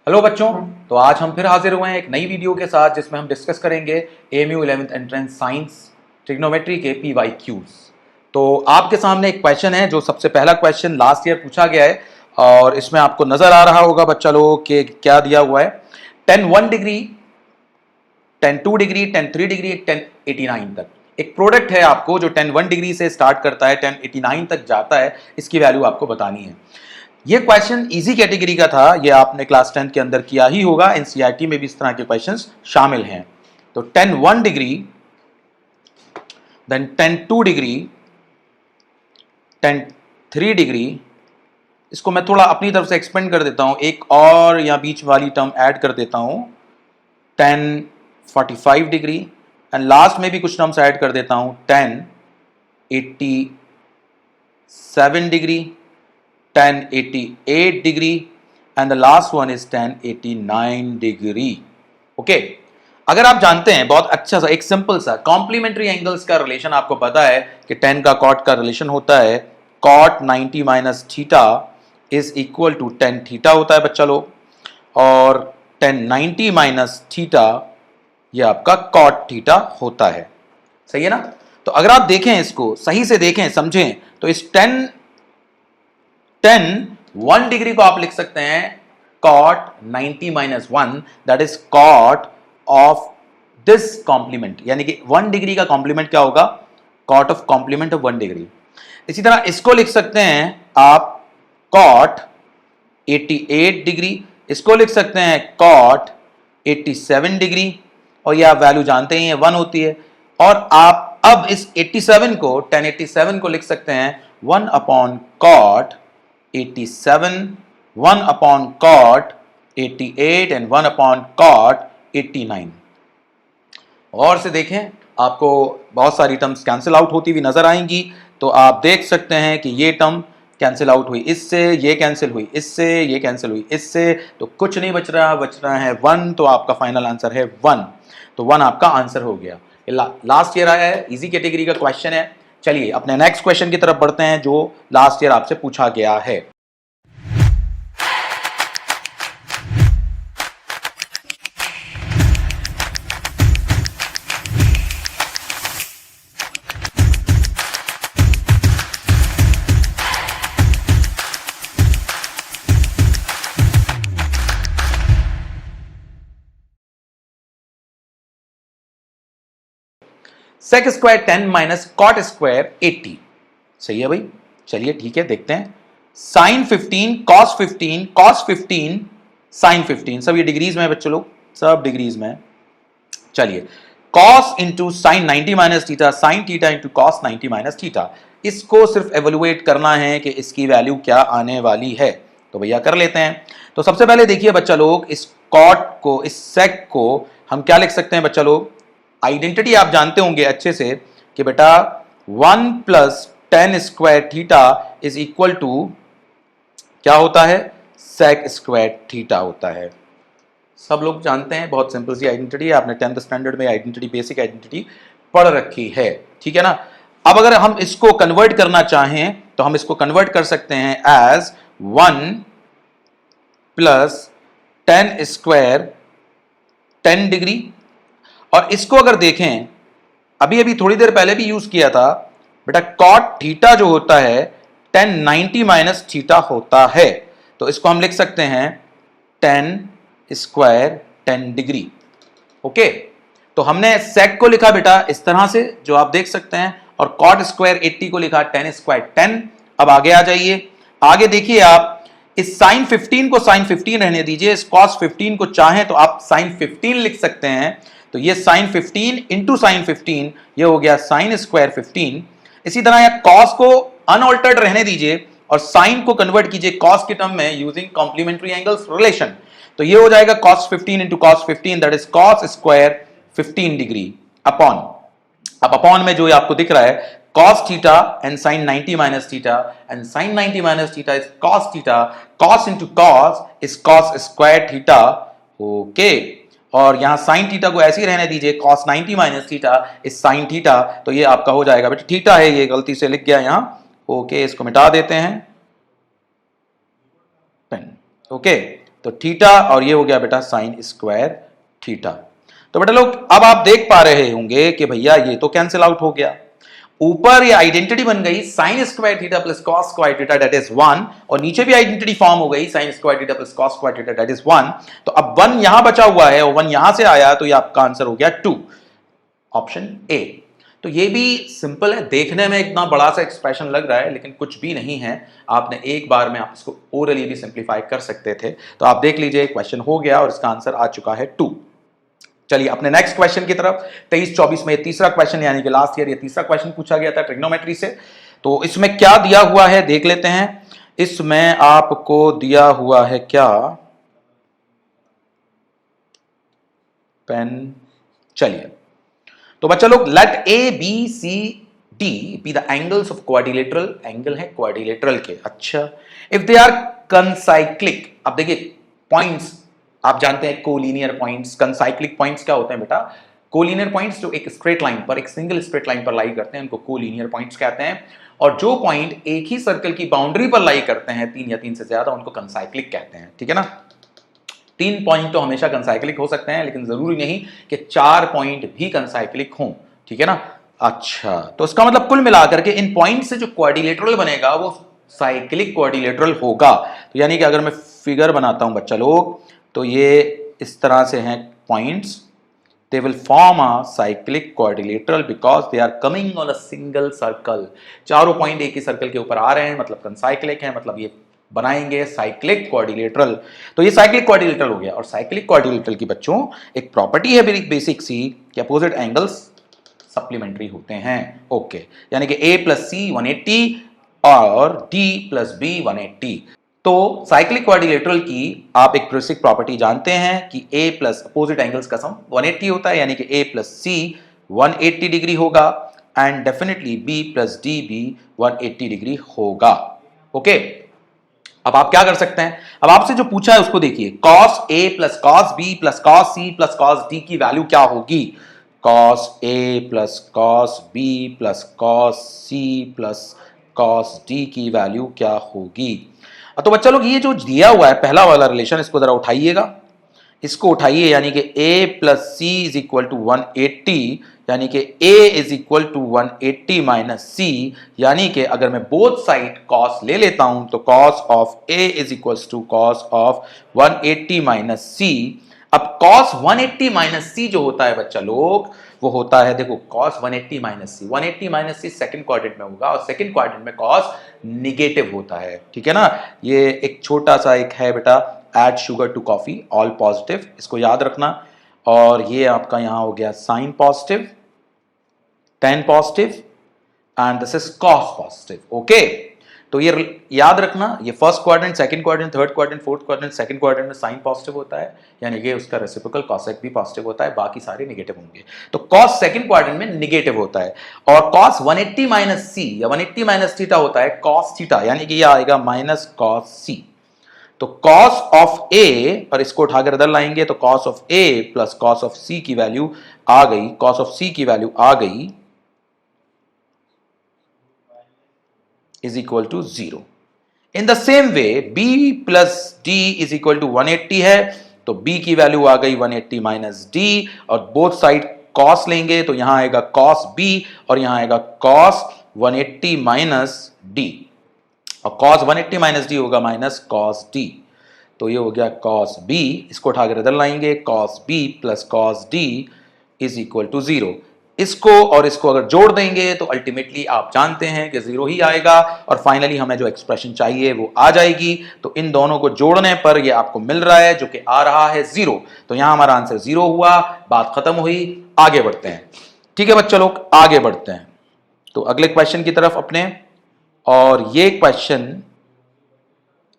Hello बच्चों, तो आज हम फिर हाजिर हुए हैं एक नई वीडियो के साथ जिसमें हम डिस्कस करेंगे AMU 11th entrance science trigonometry के PYQs। तो आपके सामने एक क्वेश्चन है जो सबसे पहला क्वेश्चन लास्ट ईयर पूछा गया है और इसमें आपको नजर आ रहा होगा बच्चा लोगों के क्या दिया हुआ है। tan 1 degree, tan 2 degree, tan 3 degree, tan 89 तक एक प्रोडक्ट है आपको जो tan 1 डिग्री से स्टार्ट करता है, tan 89 तक जाता है। इसकी वैल्यू आपको बतानी है। ये क्वेश्चन इजी कैटेगरी का था, ये आपने क्लास 10 के अंदर किया ही होगा। एनसीईआरटी में भी इस तरह के क्वेश्चंस शामिल हैं। तो tan 1 degree, then tan 2 degree, tan 3 degree, इसको मैं थोड़ा अपनी तरफ से एक्सपेंड कर देता हूं, एक और या बीच वाली टर्म ऐड कर देता हूं, tan 45 डिग्री, एंड लास्ट में भी कुछ टर्म्स ऐड कर देता हूं, tan 87 degree, tan 88 degree, and the last one is tan 89 degree. Okay, अगर आप जानते हैं बहुत अच्छा सा एक सिंपल सा कॉम्प्लीमेंट्री एंगल्स का रिलेशन आपको पता है कि tan का cot का रिलेशन होता है cot 90 minus theta is equal to tan theta होता है बच्चा लोग, और tan 90 माइनस थीटा ये आपका cot थीटा होता है। सही है ना? तो अगर आप देखें, इसको सही से देखें, समझें, तो इस tan 1 डिग्री को आप लिख सकते हैं cot 90 minus 1, that is cot of this complement, यानी कि 1 डिग्री का कॉम्प्लीमेंट क्या होगा? cot of complement of 1 degree. इसी तरह इसको लिख सकते हैं आप cot 88 डिग्री, इसको लिख सकते हैं cot 87 डिग्री, और ये आप वैल्यू जानते ही हैं 1 होती है। और आप अब इस 87 को, tan 87 को लिख सकते हैं 1 upon cot 87, 1 upon cot 88 and 1 upon cot 89। और से देखें, आपको बहुत सारी टर्म्स कैंसिल आउट होती हुई नजर आएंगी। तो आप देख सकते हैं कि ये टर्म कैंसिल आउट हुई इससे, ये कैंसिल हुई इससे, ये कैंसिल हुई इससे, तो कुछ नहीं बच रहा है 1। तो आपका फाइनल आंसर है 1। तो 1 आपका आंसर हो गया। लास्ट ईयर आया है, इजी कैटेगरी का क्वेश्चन है। चलिए अपने नेक्स्ट क्वेश्चन की तरफ बढ़ते हैं जो लास्ट ईयर आपसे पूछा गया है। sec square 10 minus cot square 80। सही है भाई? चलिए ठीक है, देखते हैं। साइन 15 कॉस 15 कॉस 15 साइन 15, सब ये डिग्रीज में है बच्चों लोग, सब डिग्रीज में है। चलिए, cos into sine 90 minus theta, sine theta into cos 90 minus theta, इसको सिर्फ एवेलुएट करना है कि इसकी वैल्यू क्या आने वाली है। तो भैया कर लेते हैं। तो सबसे पहले देखिए बच्चा लोग, इस कॉट को, इस सेक को हम क्या लिख सकते हैं बच्चा लोग? आइडेंटिटी आप जानते होंगे अच्छे से कि बेटा 1 plus tan square theta is equal to क्या होता है? sec स्क्वायर थीटा होता है। सब लोग जानते हैं, बहुत सिंपल सी आइडेंटिटी है, आपने 10th स्टैंडर्ड में आइडेंटिटी, बेसिक आइडेंटिटी पढ़ रखी है। ठीक है ना? अब अगर हम इसको कन्वर्ट करना चाहें तो हम इसको कन्वर्ट कर सकते हैं as 1 plus tan square 10 degree, और इसको अगर देखें, अभी अभी थोड़ी देर पहले भी यूज किया था बेटा, cot थीटा जो होता है tan 90 माइनस थीटा होता है। तो इसको हम लिख सकते हैं tan स्क्वायर 10 डिग्री। ओके, तो हमने sec को लिखा बेटा इस तरह से जो आप देख सकते हैं, और cot स्क्वायर 80 को लिखा tan स्क्वायर 10। अब आगे आ जाइए, आगे देखिए आप, इस साइन 15 को साइन 15 रहने दीजिए, इस cos 15 को चाहें तो आप साइन 15 लिख सकते हैं। तो ये साइन 15 इंटू साइन 15, ये हो गया साइन स्क्वायर 15। इसी तरह या cos को अनऑल्टर्ड रहने दीजिए और साइन को कन्वर्ट कीजिए cos के टर्म में यूजिंग कॉम्प्लीमेंट्री एंगल्स रिलेशन। तो ये हो जाएगा cos 15 into cos 15, that is cos square 15 degree upon, अब अपॉन में जो आपको दिख रहा है cos theta and sin 90 minus theta, and sin 90 minus theta is cos theta, cos into cos is cos square theta. Okay, और यहां sin theta को ऐसे ही रहने दीजिए, cos 90 minus theta is sin theta. तो ये आपका हो जाएगा बेटा, थीटा है, ये गलती से लिख गया यहां। ओके, इसको मिटा देते हैं पेन। ओके, तो थीटा और ये हो गया बेटा साइन स्क्वायर थीटा। तो बेटा लोग अब आप देख पा रहे होंगे कि भैया ये तो कैंसिल आउट हो गया, ऊपर ये आइडेंटिटी बन गई sign square theta plus cos square theta that is 1, और नीचे भी आइडेंटिटी फॉर्म हो गई sign square theta plus cos square theta that is 1। तो अब 1 यहां बचा हुआ है और 1 यहां से आया, तो ये आपका आंसर हो गया 2, ऑप्शन ए। तो ये भी सिंपल है, देखने में इतना बड़ा सा एक्सप्रेशन लग रहा है लेकिन कुछ भी नहीं है। आपने एक बार में आप इसको ओरली भी सिंप्लीफाई कर सकते थे। तो आप देख लीजिए क्वेश्चन हो गया और इसका आंसर आ चुका है 2। चलिए अपने नेक्स्ट क्वेश्चन की तरफ। 23-24 में तीसरा क्वेश्चन यानी कि लास्ट ईयर ये तीसरा क्वेश्चन पूछा गया था ट्रिग्नोमेट्री से। तो इसमें क्या दिया हुआ है देख लेते हैं। इसमें आपको दिया हुआ है क्या, पेन, चलिए तो बच्चा लोग let A B C D be the angles of quadrilateral, angle है क्वाड्रिलेटरल के। अच्छा, इफ दे आर कंसाइक्लिक, अब देखिए पॉइंट्स आप जानते हैं कोलिनियर पॉइंट्स, कंसाइक्लिक पॉइंट्स क्या होते हैं बेटा, कोलिनियर पॉइंट्स जो एक स्ट्रेट लाइन पर, एक सिंगल स्ट्रेट लाइन पर लाई करते हैं उनको कोलिनियर पॉइंट्स कहते हैं, और जो पॉइंट एक ही सर्कल की बाउंड्री पर लाई करते हैं 3 या 3 से ज्यादा उनको कंसाइक्लिक कहते हैं। ठीक है ना, 3 पॉइंट तो हमेशा कंसाइक्लिक हो सकते हैं लेकिन जरूरी नहीं कि 4 पॉइंट भी कंसाइक्लिक हों। ठीक है ना। अच्छा, तो इसका मतलब कुल मिलाकर के इन पॉइंट से जो क्वाड्रिलेटरल बनेगा वो साइक्लिक क्वाड्रिलेटरल होगा। तो यानी कि अगर मैं फिगर बनाता हूं बच्चा लोग, तो ये इस तरह से हैं points, they will form a cyclic quadrilateral because they are coming on a single circle। चारों पॉइंट एक ही सर्कल के ऊपर आ रहे हैं मतलब कंसाइक्लिक है, मतलब ये बनाएंगे साइक्लिक क्वाड्रिलेटरल। तो ये साइक्लिक क्वाड्रिलेटरल हो गया। और साइक्लिक क्वाड्रिलेटरल की बच्चों एक प्रॉपर्टी है बेसिक सी कि अपोजिट एंगल्स सप्लीमेंट्री होते हैं। ओके, यानी कि a प्लस सी 180 और d प्लस बी 180। तो साइक्लिक क्वाड्रिलेटरल की आप एक बेसिक प्रॉपर्टी जानते हैं कि a प्लस अपोजिट एंगल्स का सम 180 होता है, यानी कि a प्लस सी 180 डिग्री होगा and definitely b plus D भी 180 डिग्री होगा। ओके, अब आप क्या कर सकते हैं, अब आपसे जो पूछा है उसको देखिए, cos a plus cos b प्लस cos c plus cos d की वैल्यू क्या होगी। cos a plus cos b प्लस cos c plus cos d की वैल्यू क्या होगी। तो बच्चा लोग ये जो दिया हुआ है पहला वाला रिलेशन, इसको जरा उठाइएगा, इसको उठाइए, यानी कि a plus C is equal to 180, यानी कि a is equal to 180 minus C, यानी कि अगर मैं बोथ साइड cos ले लेता हूं तो cos of a is equal to cos of 180 minus C. अब cos 180 माइनस सी जो होता है बच्चा लोग वो होता है, देखो cos 180 माइनस सी, 180 माइनस सी सेकंड क्वाड्रेंट में होगा और सेकंड क्वाड्रेंट में cos निगेटिव होता है। ठीक है ना, ये एक छोटा सा एक है बेटा, add sugar to coffee all positive, इसको याद रखना। और ये आपका यहां हो गया sine positive, tan positive and this is cos positive. Okay, तो ये याद रखना, ये first quadrant, second quadrant, third quadrant, fourth quadrant, second quadrant में साइन पॉजिटिव होता है, यानी कि उसका रेसिप्रोकल cosec भी पॉजिटिव होता है, बाकी सारे नेगेटिव होंगे। तो cos सेकंड क्वाड्रेंट में नेगेटिव होता है और cos 180 माइनस सी या 180 माइनस थीटा होता है cos थीटा, यानी कि ये आएगा माइनस cos सी। तो cos ऑफ a, और इसको उठाकर इधर लाएंगे तो cos of a plus cos of c की वैल्यू आ गई, cos ऑफ c की वैल्यू आ गई is equal to 0। In the same way b plus d is equal to 180 है, तो b की वैल्यू आ गई 180 माइनस d, और बोथ साइड cos लेंगे तो यहां आएगा cos b और यहां आएगा cos 180 माइनस d, और cos 180 माइनस d होगा माइनस cos d, तो ये हो गया cos b। इसको उठाकर इधर लाएंगे, cos b प्लस cos d is equal to 0। इसको और इसको अगर जोड़ देंगे तो अल्टीमेटली आप जानते हैं कि 0 ही आएगा और फाइनली हमें जो एक्सप्रेशन चाहिए वो आ जाएगी। तो इन दोनों को जोड़ने पर ये आपको मिल रहा है जो कि आ रहा है 0। तो यहां हमारा आंसर 0 हुआ, बात खत्म हुई, आगे बढ़ते हैं। ठीक है बच्चों लोग, आगे बढ़ते हैं तो अगले क्वेश्चन की तरफ अपने, और ये क्वेश्चन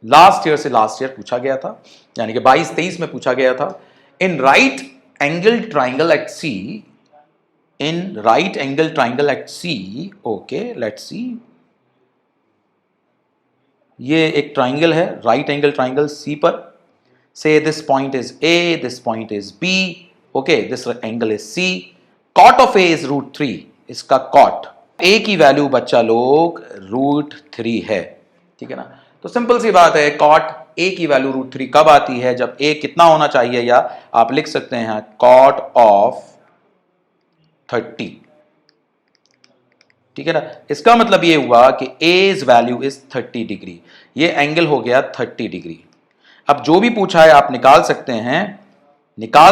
लास्ट ईयर पूछा गया था, यानी कि 22-23 में पूछा गया था। In right angle triangle at C, in right angle triangle at C, okay let's see, ये एक ट्राइंगल है, राइट एंगल ट्राइंगल C पर, say this point is A, this point is B, okay this angle is C, cot of A is √3, इसका cot A की value बच्चा लोग √3 है। ठीक है ना, तो सिंपल सी बात है, cot a की वैल्यू √3 कब आती है? जब a कितना होना चाहिए, या आप लिख सकते हैं cot ऑफ 30। ठीक है ना? इसका मतलब ये हुआ कि a's वैल्यू इज 30 डिग्री, ये एंगल हो गया 30 डिग्री। अब जो भी पूछा है आप निकाल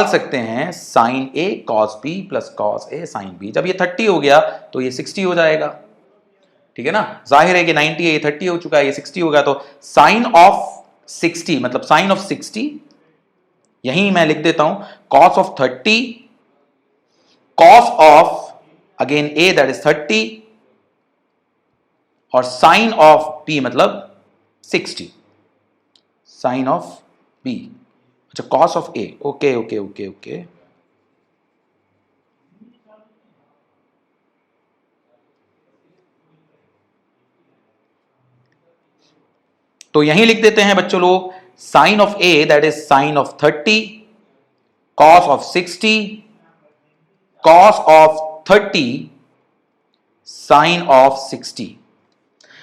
सकते हैं sign A cos B plus cos A sine B. जब ये 30 हो गया तो ये 60 हो जाएगा। ठीक है ना? जाहिर है कि 90 है, ये 30 हो चुका है, ये 60 होगा, तो साइन ऑफ 60 मतलब साइन ऑफ 60, यहीं मैं लिख देता हूं cos of 30, cos of again A that is 30, और साइन ऑफ बी मतलब 60, साइन ऑफ बी, अच्छा cos of A, okay okay okay okay. तो यहीं लिख देते हैं बच्चों लोग sine of A that is sine of 30, cos of 60, cos of 30, sine of 60।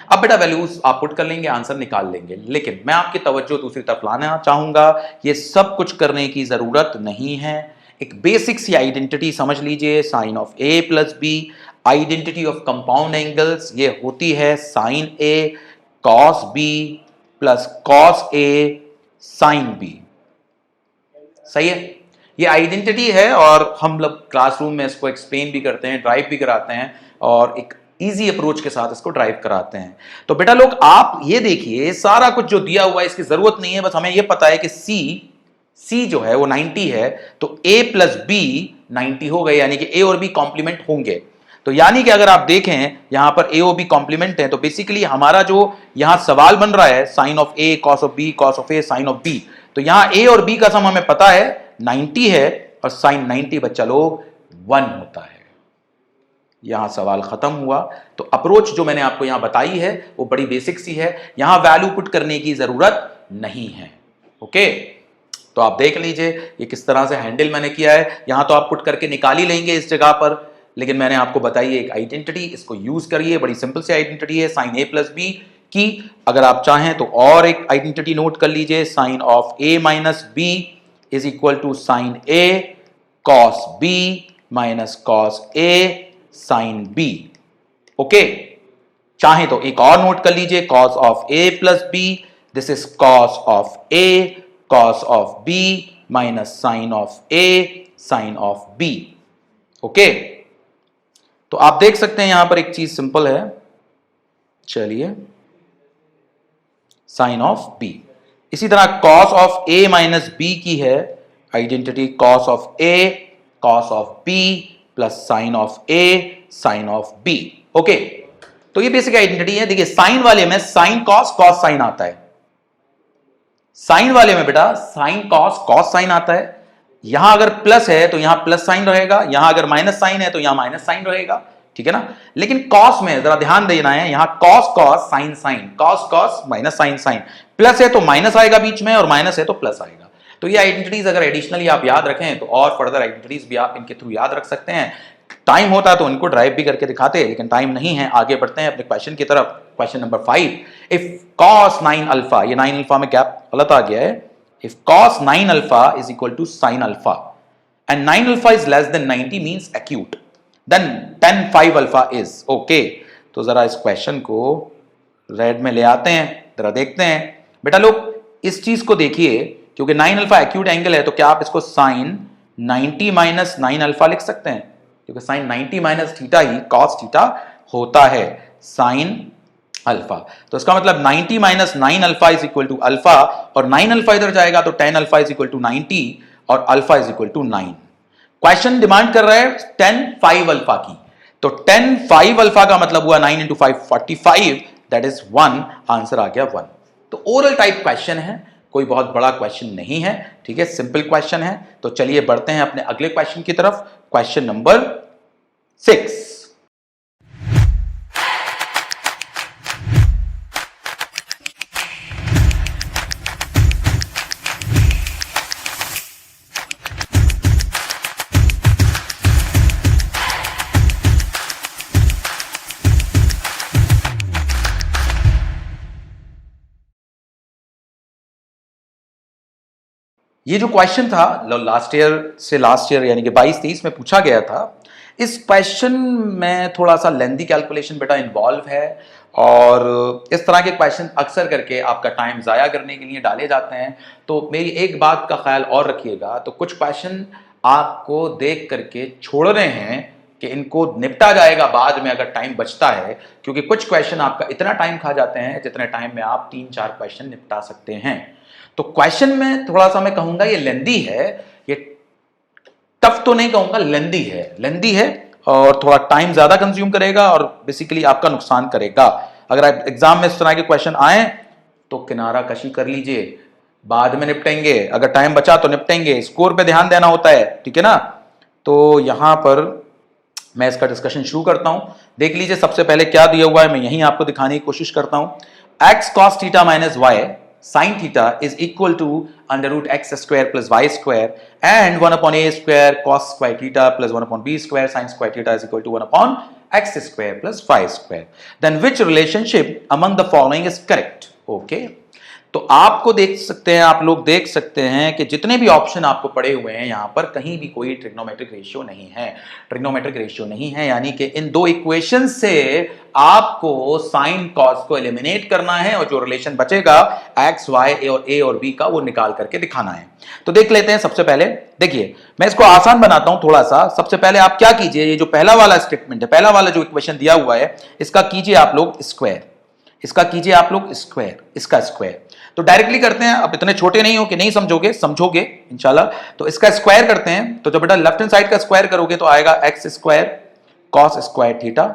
अब बेटा वैल्यूज आप पुट कर लेंगे, आंसर निकाल लेंगे, लेकिन मैं आपकी तवज्जो दूसरी तरफ लाना चाहूंगा। ये सब कुछ करने की जरूरत नहीं है। एक बेसिक सी आइडेंटिटी समझ लीजिए, sine of A plus B, identity of compound angles, ये होती है sine A cos B plus cos A sine B. सही है? ये आइडेंटिटी है, और हम लोग क्लासरूम में इसको एक्सप्लेन भी करते हैं, ड्राइव भी कराते हैं, और एक इजी अप्रोच के साथ इसको ड्राइव कराते हैं। तो बेटा लोग आप ये देखिए, सारा कुछ जो दिया हुआ है इसकी जरूरत नहीं है, बस हमें ये पता है कि सी जो है वो 90 है, तो a प्लस बी 90 हो गए, यानी कि a और b कॉम्प्लीमेंट होंगे। तो यानी कि अगर आप देखें यहां पर a और b कॉम्प्लीमेंट है, तो बेसिकली हमारा जो यहां सवाल बन रहा है sine of a cos of b cos of a sine of b, तो यहां a और b का सम हमें पता है 90 है, और साइन 90 बच्चा लोग 1 होता है। यहां सवाल खत्म हुआ। तो अप्रोच जो मैंने आपको यहां बताई है वो बड़ी बेसिक सी है, यहां वैल्यू पुट करने की जरूरत नहीं है। ओके, तो आप देख लीजिए ये किस तरह से हैंडल मैंने किया है। यहां तो आप पुट करके निकाल ही लेंगे इस जगह पर, लेकिन मैंने आपको बताई एक आइडेंटिटी, इसको यूज करिए, बड़ी सिंपल सी आइडेंटिटी है साइन ए प्लस बी की। अगर आप चाहें तो और एक आइडेंटिटी नोट कर लीजिए, sine of A minus B is equal to sine A cos B minus cos A sine B. Okay, चाहे तो एक और नोट कर लीजिए, cos of A plus B, this is cos of A cos of B minus sine of A sine of B. Okay, तो आप देख सकते हैं यहां पर एक चीज सिंपल है, चलिए साइन ऑफ बी। इसी तरह cos of A minus B की है identity, cos of A cos of B plus sine of A sine of B. Okay, तो ये बेसिक आइडेंटिटी है। देखिए साइन वाले में साइन कॉस कॉस साइन आता है, साइन वाले में बेटा साइन कॉस कॉस साइन आता है। यहां अगर प्लस है तो यहां प्लस साइन रहेगा, यहां अगर माइनस साइन है तो यहां माइनस साइन रहेगा। ठीक है ना? लेकिन कॉस में जरा ध्यान देना है, यहां cos cos sine sine, cos cos minus sine sine, plus है तो माइनस आएगा बीच में, और माइनस है तो प्लस आएगा। तो ये आइडेंटिटीज अगर एडिशनली आप याद रखें तो और फर्दर आइडेंटिटीज भी आप इनके थ्रू याद रख सकते हैं। टाइम होता तो इनको ड्राइव भी करके दिखाते हैं, लेकिन टाइम नहीं है। आगे बढ़ते हैं अपने क्वेश्चन की तरफ। Question number 5, if cos 9 alpha, ये 9 अल्फा में गैप गलत आ गया है, if cos 9 alpha is equal to sin alpha and 9 alpha is less than 90 means acute, then tan 5 alpha is okay. तो जरा इस क्वेश्चन को रेड में ले आते हैं, जरा देखते हैं। बेटा लोग इस चीज को देखिए, क्योंकि 9 अल्फा एक्यूट एंगल है, तो क्या आप इसको sin 90 माइनस 9 अल्फा लिख सकते हैं, क्योंकि sin 90 माइनस थीटा ही cos थीटा होता है, sin अल्फा। तो इसका मतलब 90 minus 9 alpha is equal to alpha, और 9 अल्फा इधर जाएगा तो tan alpha is equal to 90 और alpha is equal to 9। Question demand कर रहा है tan 5 अल्फा की, तो tan 5 अल्फा का मतलब हुआ 9 इंटू 5 45, दैट इज 1, आंसर आ गया 1। तो ओरल टाइप क्वेश्चन है, कोई बहुत बड़ा क्वेश्चन नहीं है। ठीक है, सिंपल क्वेश्चन है। तो चलिए बढ़ते हैं अपने अगले क्वेश्चन की तरफ, क्वेश्चन नंबर 6। ये जो क्वेश्चन था लास्ट ईयर यानी कि 22-23 में पूछा गया था, इस क्वेश्चन में थोड़ा सा लेंथी कैलकुलेशन बेटा इन्वॉल्व है, और इस तरह के क्वेश्चन अक्सर करके आपका टाइम ज़ाया करने के लिए डाले जाते हैं। तो मेरी एक बात का ख्याल और रखिएगा, तो कुछ क्वेश्चन आपको देख करके छोड़ रहे हैं कि इनको निपटा जाएगा बाद में अगर टाइम बचता है, क्योंकि कुछ क्वेश्चन आपका इतना टाइम खा जाते हैं जितने टाइम में आप 3-4 क्वेश्चन निपटा सकते हैं। तो क्वेश्चन में थोड़ा सा मैं कहूंगा ये लेंदी है, ये टफ तो नहीं कहूंगा, लेंदी है और थोड़ा टाइम ज्यादा कंज्यूम करेगा और बेसिकली आपका नुकसान करेगा। अगर आप एग्जाम में इस तरह के क्वेश्चन आए तो किनारा कशी कर लीजिए, बाद में निपटेंगे, अगर टाइम बचा तो निपटेंगे, स्कोर पे ध्यान देना होता है, ठीक है ना। तो यहां पर मैं इसका डिस्कशन शुरू करता हूं। देख लीजिए सबसे पहले क्या दिया हुआ है, मैं यहीं आपको दिखाने की कोशिश करता हूं। X cos theta minus Y sin theta is equal to under root x square plus y square and 1 upon a square cos square theta plus 1 upon b square sin square theta is equal to 1 upon x square plus y square. Then which relationship among the following is correct? Okay. तो आपको देख सकते हैं, आप लोग देख सकते हैं कि जितने भी ऑप्शन आपको पड़े हुए हैं यहां पर कहीं भी कोई ट्रिग्नोमेट्रिक रेशियो नहीं है। ट्रिग्नोमेट्रिक रेशियो नहीं है यानी कि इन दो इक्वेशन से आपको साइन कॉस को एलिमिनेट करना है और जो रिलेशन बचेगा एक्स वाई और ए और बी का वो निकाल करके दिखाना है। तो देख लेते हैं। सबसे पहले देखिए मैं इसको आसान बनाता हूं थोड़ा सा। सबसे पहले आप क्या कीजिए, ये जो पहला वाला स्टेटमेंट है, पहला वाला जो इक्वेशन दिया हुआ है, इसका कीजिए आप लोग स्क्वायर, इसका कीजिए आप लोग स्क्वायर, इसका स्क्वायर। तो डायरेक्टली करते हैं, अब इतने छोटे नहीं हो कि नहीं समझोगे, समझोगे इंशाल्लाह। तो इसका स्क्वायर करते हैं। तो जब बेटा लेफ्ट हैंड साइड का स्क्वायर करोगे तो आएगा X square cos square theta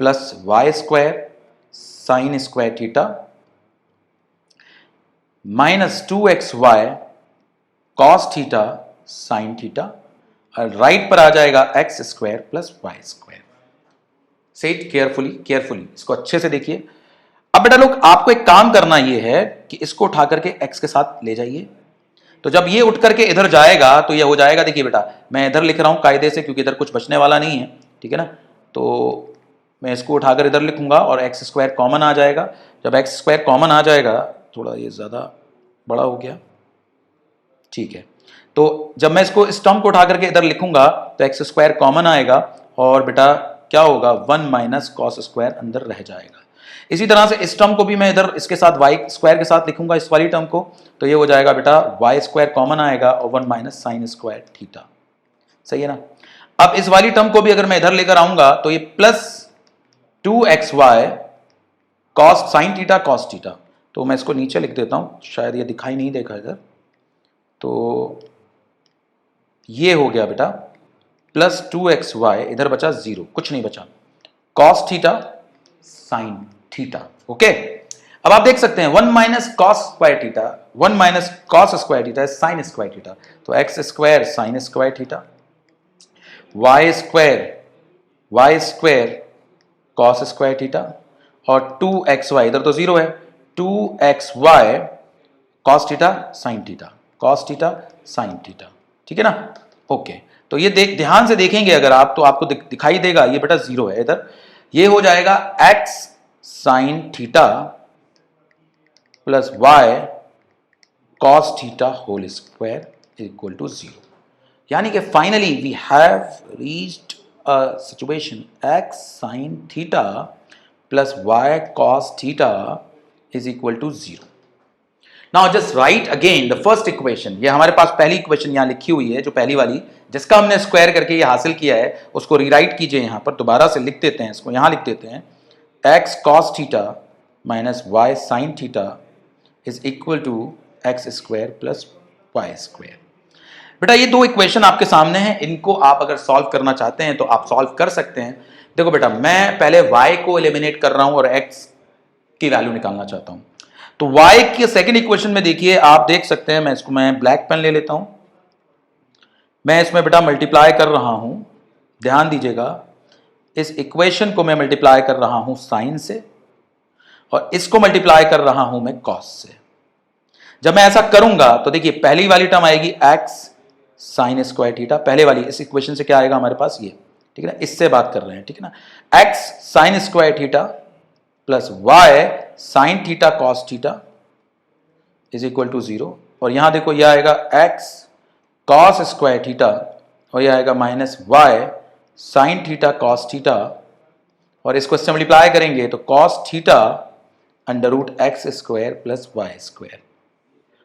plus Y square sine square theta minus 2xy cos theta sine theta, और राइट पर आ जाएगा X square plus Y square. Set carefully इसको अच्छे से देखिए। अब बेटा लोग आपको एक काम करना ये है कि इसको उठा करके x के साथ ले जाइए। तो जब ये उठ करके इधर जाएगा तो ये हो जाएगा, देखिए बेटा मैं इधर लिख रहा हूं कायदे से क्योंकि इधर कुछ बचने वाला नहीं है, ठीक है ना। तो मैं इसको उठाकर इधर लिखूंगा और एक्स स्क्वायर कॉमन आ जाएगा। जब एक्स स्क्वायर कॉमन आ जाएगा, थोड़ा ये ज्यादा बड़ा हो गया, ठीक है। तो जब मैं इसको इस टर्म को उठा करके इधर लिखूंगा तो एक्स स्क्वायर कॉमन आएगा और बेटा क्या होगा 1 माइनस कॉस स्क्वायर अंदर रह जाएगा। इसी तरह से इस टर्म को भी मैं इधर इसके साथ वाई स्क्वायर के साथ लिखूंगा, इस वाली टर्म को, तो ये हो जाएगा बेटा वाई स्क्वायर कॉमन आएगा और 1 माइनस साइन स्क्वायर थीटा। सही है ना। अब इस वाली टर्म को भी अगर मैं इधर लेकर आऊंगा तो ये plus 2xy cos sine theta cos theta. तो मैं इसको नीचे लिख देता हूं, शायद ये दिखाई नहीं देगा इधर। तो ये हो गया बेटा प्लस 2xy, इधर बचा 0, कुछ नहीं बचा, cos theta sine theta. Okay. अब आप देख सकते हैं 1 minus cos square theta, 1 minus cos square theta sine square theta, तो x square sine square theta, y square cos square theta और 2xy, इधर तो 0 है, 2xy cos theta sine theta, cos theta sine theta, ठीक है ना। Okay. तो ये ध्यान से देखेंगे अगर आप तो आपको दिखाई देगा ये बेटा 0 है इधर। ये हो जाएगा x sine theta plus y cos theta whole square equal to 0। यानी कि finally we have reached a situation x sine theta plus y cos theta is equal to 0। Now just write again the first equation. ये हमारे पास पहली equation यहां लिखी हुई है, जो पहली वाली जिसका हमने स्क्वायर करके ये हासिल किया है, उसको रीराइट कीजिए यहां पर, दोबारा से लिख देते हैं इसको, यहां लिख देते हैं x cos theta minus y sin theta is equal to X square plus Y square. बेटा ये दो इक्वेशन आपके सामने हैं, इनको आप अगर सॉल्व करना चाहते हैं तो आप सॉल्व कर सकते हैं। देखो बेटा मैं पहले y को एलिमिनेट कर रहा हूं और x की वैल्यू निकालना चाहता हूं। तो y के सेकंड इक्वेशन में देखिए आप देख सकते हैं, मैं इसको मैं ब्लैक पेन ले लेता हूं, मैं इसमें बेटा मल्टीप्लाई कर रहा हूं, ध्यान दीजिएगा, इस इक्वेशन को मैं मल्टीप्लाई कर रहा हूं साइन से और इसको मल्टीप्लाई कर रहा हूं मैं कॉस से। जब मैं ऐसा करूंगा तो देखिए पहली वाली टर्म आएगी x साइन स्क्वायर थीटा, पहले वाली इस इक्वेशन से क्या आएगा हमारे पास ये, ठीक है ना, इससे बात कर रहे हैं, ठीक है ना, x sine square theta plus y sine theta cos theta is equal to 0। और यहां देखो यह आएगा x cos स्क्वायर थीटा और यह आएगा minus y sin theta cos theta और इसको इससे मल्टीप्लाई करेंगे तो cos theta under root X square plus Y square.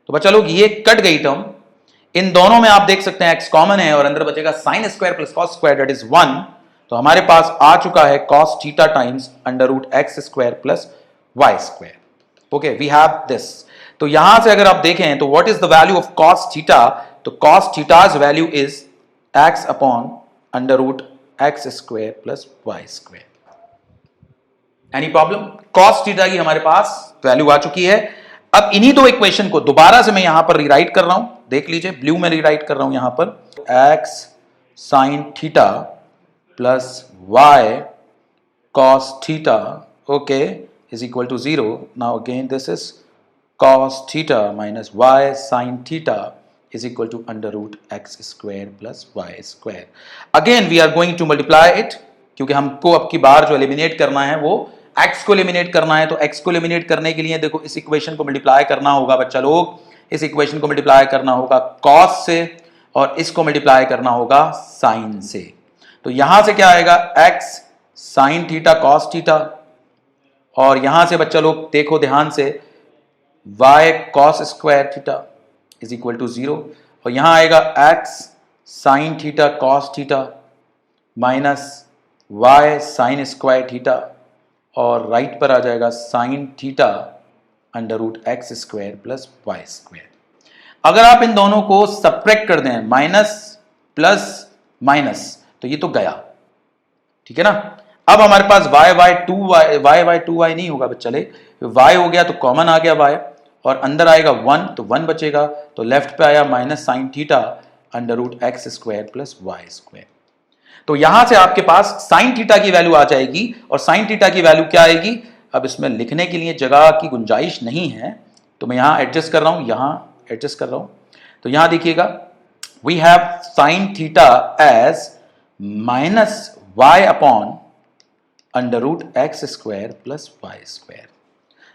तो बच्चा लोग ये कट गई टर्म, इन दोनों में आप देख सकते हैं x कॉमन है और अंदर बचेगा sin square plus cos square that is 1। तो हमारे पास आ चुका है cos theta times under root X square plus Y square. Okay, we have this. तो यहां से अगर आप देखें तो what is the value of cos theta, तो cos theta's value is x upon under root X square plus Y square. Any problem? cos theta की हमारे पास वैल्यू आ चुकी है। अब इन्हीं दो इक्वेशन को दोबारा से मैं यहां पर रीराइट कर रहा हूं, देख लीजिए ब्लू में रीराइट कर रहा हूं यहां पर x sin theta plus y cos theta okay is equal to 0। Now again this is cos theta minus y sin theta is equal to under root x square plus y square. Again we are going to multiply it क्योंकि हमको अब की बार जो eliminate करना है वो x को eliminate करना है। तो x को एलिमिनेट करने के लिए देखो इस इक्वेशन को मल्टीप्लाई करना होगा बच्चा लोग, इस इक्वेशन को मल्टीप्लाई करना होगा cos से और इसको मल्टीप्लाई करना होगा sin से। तो यहां से क्या आएगा x sin theta cos theta और यहां से बच्चा लोग देखो ध्यान से y cos square theta is equal to 0 और यहां आएगा x sin theta cos theta minus y sin square theta और राइट पर आ जाएगा sin theta under root X square plus Y square. अगर आप इन दोनों को सब्ट्रैक्ट कर दें माइनस प्लस माइनस तो ये तो गया, ठीक है ना। अब हमारे पास y 2y नहीं होगा बच्चा, चले y हो गया तो कॉमन आ गया y और अंदर आएगा 1 तो 1 बचेगा, तो लेफ्ट पे आया minus sine theta under root X square plus Y square. तो यहां से आपके पास साइन थीटा की वैल्यू आ जाएगी और साइन थीटा की वैल्यू क्या आएगी, अब इसमें लिखने के लिए जगह की गुंजाइश नहीं है तो मैं यहां एडजस्ट कर रहा हूं, यहां एडजस्ट कर रहा हूं। तो यहां देखिएगा we have sine theta as minus Y upon under root X square plus Y square.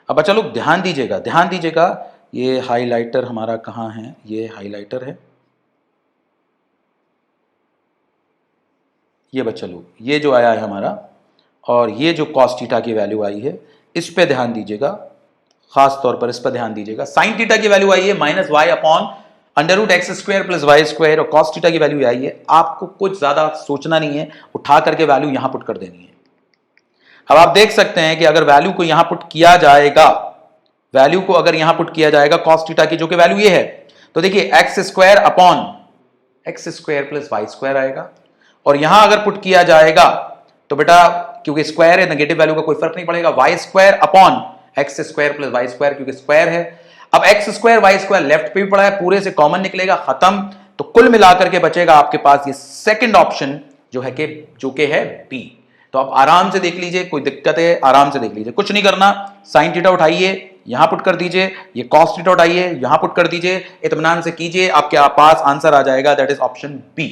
अब चलो ध्यान दीजिएगा, ध्यान दीजिएगा, ये हाइलाइटर हमारा कहां है, ये हाइलाइटर है, ये बच्चा लोग ये जो आया है हमारा और ये जो cos थीटा की वैल्यू आई है इस पे ध्यान दीजिएगा, खास तौर पर इस पर ध्यान दीजिएगा। साइन थीटा की वैल्यू आई है minus Y upon under root X square plus Y square और cos थीटा की वैल्यू आई है। आपको कुछ ज्यादा सोचना नहीं है, उठा करके वैल्यू यहां पुट कर देनी है। अब आप देख सकते हैं कि अगर वैल्यू को यहां पुट किया जाएगा, वैल्यू को अगर यहां पुट किया जाएगा cos थीटा की जो कि वैल्यू ये है, तो देखिए X square upon X square plus Y square आएगा और यहां अगर पुट किया जाएगा तो बेटा क्योंकि स्क्वायर है नेगेटिव वैल्यू का कोई फर्क नहीं पड़ेगा, Y square upon X square plus Y square क्योंकि स्क्वायर है। अब X square Y square left पे भी पड़ा है, पूरे से कॉमन निकलेगा, खत्म। तो कुल मिलाकर के बचेगा आपके पास ये सेकंड ऑप्शन जो है कि है बी। तो आप आराम से देख लीजिए, कोई दिक्कत है आराम से देख लीजिए, कुछ नहीं करना। साइन थीटा उठाइए यहां पुट कर दीजिए, ये cos थीटा उठाइए यहां पुट कर दीजिए, इत्मीनान से कीजिए, आपके पास आंसर आ जाएगा, दैट इज ऑप्शन बी।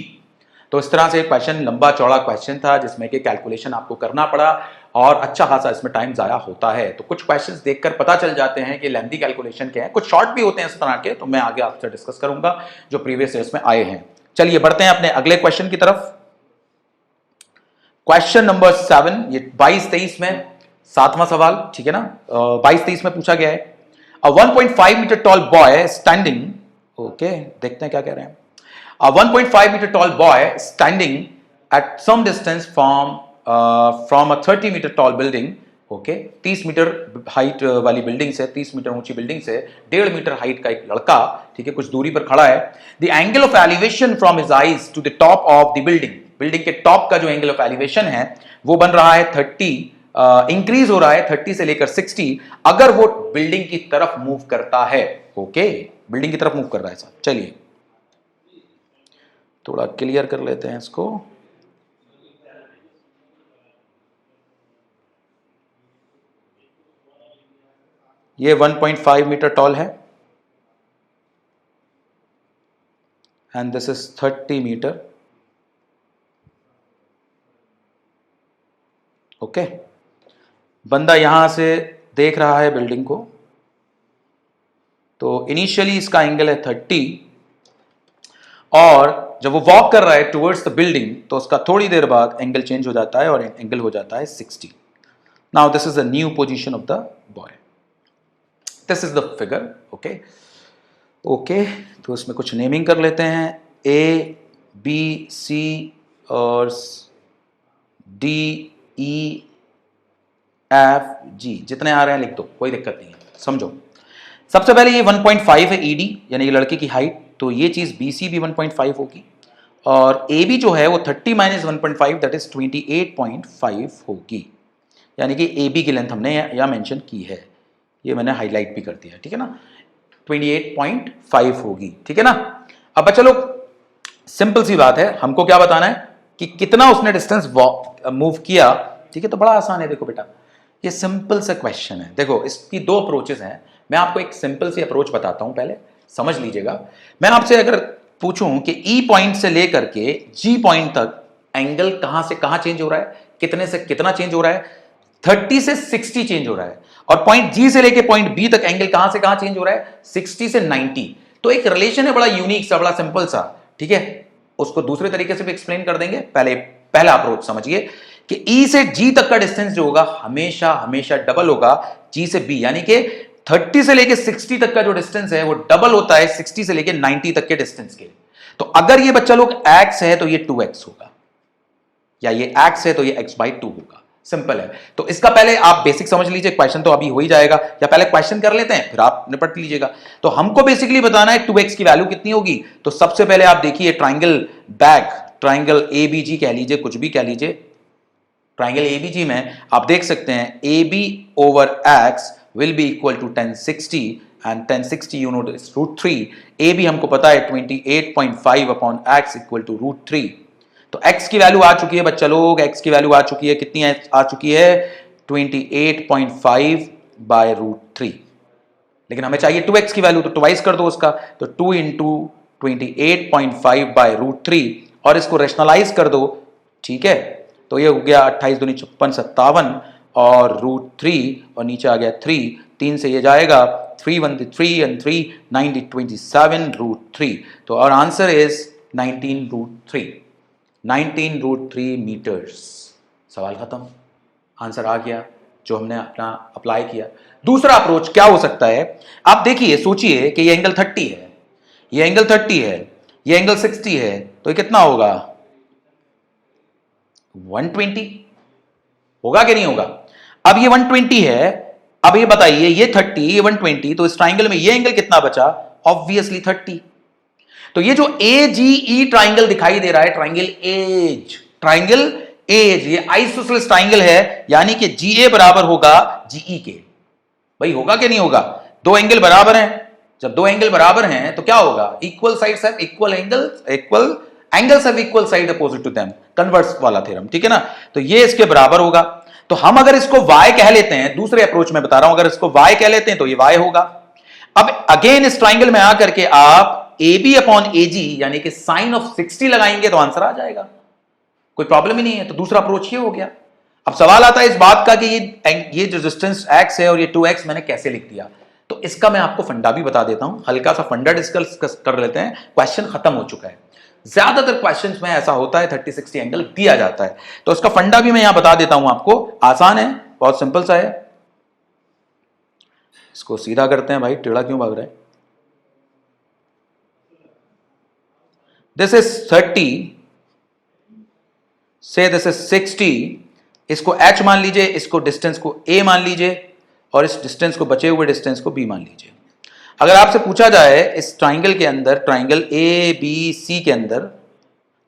तो इस तरह से क्वेश्चन लंबा चौड़ा क्वेश्चन था जिसमें कि कैलकुलेशन आपको करना पड़ा और अच्छा खासा इसमें टाइम जाया होता है। तो कुछ क्वेश्चंस देखकर पता चल जाते हैं कि लेंथी कैलकुलेशन क्या है, कुछ शॉर्ट भी होते हैं इस तरह के, तो मैं आगे आपसे डिस्कस करूंगा जो प्रीवियस ईयर्स में आए हैं। चलिए बढ़ते हैं अपने अगले क्वेश्चन की तरफ। क्वेश्चन नंबर 7, ये 22-23 में 7वां सवाल, ठीक है ना। 22-23 में पूछा गया है a 1.5 metre tall boy standing, okay देखते हैं क्या कह रहे हैं। A 1.5 meter tall boy standing at some distance from a 30 meter tall building, okay, 30 metre height वाली बिल्डिंग से, 30 मीटर ऊंची बिल्डिंग से 1.5 मीटर हाइट का एक लड़का, ठीक है, कुछ दूरी पर खड़ा है। The angle of elevation from his eyes to the top of the building, building के टॉप का जो एंगल ऑफ एलिवेशन है वो बन रहा है 30, इंक्रीज हो रहा है 30 से लेकर 60 अगर वो बिल्डिंग की तरफ मूव करता है, ओके, बिल्डिंग की तरफ मूव कर रहा है साहब। चलिए थोड़ा क्लियर कर लेते हैं इसको। ये 1.5 मीटर टॉल है and this is 30 metre, okay. बंदा यहां से देख रहा है बिल्डिंग को, तो इनिशियली इसका एंगल है 30 और जब वो वॉक कर रहा है टुवर्ड्स द बिल्डिंग तो उसका थोड़ी देर बाद एंगल चेंज हो जाता है और एंगल हो जाता है 60. Now this is the new position of the boy. This is the figure. Okay okay, तो इसमें कुछ नेमिंग कर लेते हैं. ए बी सी और डी ई एफ जी जितने आ रहे हैं लिख दो, कोई दिक्कत नहीं है. समझो, सबसे पहले ये 1.5 है ईडी यानी कि लड़के की हाइट, तो ये चीज बीसी भी 1.5 होगी और ए बी जो है वो 30 माइनस 1.5 दैट इज 28.5 होगी. यानी कि ए बी की लेंथ हमने यहाँ मेंशन की है, ये मैंने हाईलाइट भी कर दिया, ठीक है ना. 28.5 होगी, ठीक है ना. अब चलो सिंपल सी बात है, हमको क्या बताना है कि कितना उसने डिस्टेंस मूव किया. ठीक है, तो बड़ा आसान है. देखो बेटा, ये सिंपल सा क्वेश्चन है. देखो इसकी दो अप्रोचेस हैं. मैं आपको एक सिंपल सी अप्रोच बताता हूं, पहले समझ लीजिएगा. मैं आपसे अगर पूछूं कि ई पॉइंट से लेकर के जी पॉइंट तक एंगल कहां से कहां चेंज हो रहा है, कितने से कितना चेंज हो रहा है, 30 से 60 चेंज हो रहा है. और पॉइंट जी से लेकर पॉइंट बी तक एंगल कहां से कहां चेंज हो रहा है, 60 से 90. तो एक रिलेशन है बड़ा यूनिक सा, बड़ा सिंपल सा. ठीक है, उसको दूसरे तरीके से भी एक्सप्लेन कर देंगे. पहला अप्रोच समझिए कि ई से जी तक का डिस्टेंस जो होगा हमेशा हमेशा डबल होगा जी से बी. यानी कि 30 से लेके 60 तक का जो डिस्टेंस है वो डबल होता है 60 से लेके 90 तक के डिस्टेंस के. तो अगर ये बच्चा लोग x है तो ये 2x होगा, या ये x है तो ये x/2 होगा. सिंपल है. तो इसका पहले आप बेसिक समझ लीजिए, क्वेश्चन तो अभी हो ही जाएगा, या पहले क्वेश्चन कर लेते हैं फिर आप निपट लीजिएगा. तो हमको बेसिकली बताना है 2x की वैल्यू कितनी होगी. तो सबसे पहले आप देखिए ट्राइंगल बैक, ट्राइंगल एबीजी कह लीजिए, कुछ भी कह लीजिए. ट्राइंगल एबीजी में आप देख सकते हैं A B over X will be equal to 1060 and 1060 you know is √3. A B हमको पता है 28.5 अपॉन एक्स इक्वल टू √3. तो x की वैल्यू आ चुकी है बच्चा लोग, x की वैल्यू आ चुकी है, कितनी आ चुकी है 28.5 बाय √3. लेकिन हमें चाहिए 2x की वैल्यू, तो ट्वाइस कर दो उसका. तो 2 इंटू 28.5 बाय √3 और इसको रेशनलाइज कर दो. ठीक है, तो ये हो गया 28 दूनी 56 57 और √3 और नीचे आ गया 3. 3 से ये जाएगा 3 1 3 and 3 90 27 √3. तो और आंसर इज 19 √3 मीटर्स. सवाल खत्म, आंसर आ गया जो हमने अपना अप्लाई किया. दूसरा अप्रोच क्या हो सकता है, आप देखिए सोचिए कि ये एंगल 30 है, ये एंगल 30 है, ये एंगल 60 है, तो ये कितना होगा 120 होगा कि नहीं होगा. अब ये 120 है, अब ये बताइए ये 30 ये 120, तो इस ट्राइंगल में ये एंगल कितना बचा, ऑब्वियसली 30. तो ये जो ए जी ई ट्राइंगल दिखाई दे रहा है, ट्राइंगल एज, ये आइसोसेलेस ट्राइंगल है, यानी कि जी ए बराबर होगा जीई के. भाई होगा कि नहीं होगा, दो एंगल बराबर हैं. जब दो एंगल बराबर हैं तो क्या होगा, equal sides have equal angles have equal side opposite to them, converse वाला थ्योरम. ठीक है ना, तो ये इसके बराबर होगा. तो हम अगर इसको y कह लेते हैं, दूसरे अप्रोच में बता रहा हूं, अगर इसको y कह लेते हैं तो ये y होगा. अब अगेन इस ट्राइंगल में आकर के आप AB अपॉन AG यानी कि साइन ऑफ 60 लगाएंगे तो आंसर आ जाएगा, कोई प्रॉब्लम ही नहीं है. तो दूसरा अप्रोच ये हो गया. अब सवाल आता है इस बात का कि ये जो डिस्टेंस x है और ये 2x मैंने कैसे लिख दिया. तो इसका मैं आपको फंडा भी बता देता हूं, हल्का सा फंडा डिस्कस कर लेते हैं. क्वेश्चन खत्म हो चुका है. ज्यादातर क्वेश्चंस में ऐसा होता है 30-60 एंगल दिया जाता है, तो इसका फंडा भी मैं यहां बता देता हूं आपको. आसान है, बहुत सिंपल सा है. इसको सीधा करते हैं. भाई टेढ़ा क्यों भाग रहा है. दिस इज 30, से दिस इज 60. इसको h मान लीजिए, इसको डिस्टेंस को a मान लीजिए और इस डिस्टेंस को, बचे हुए डिस्टेंस को b मान लीजिए. अगर आपसे पूछा जाए इस ट्राइंगल के अंदर, ट्राइंगल ए बी सी के अंदर,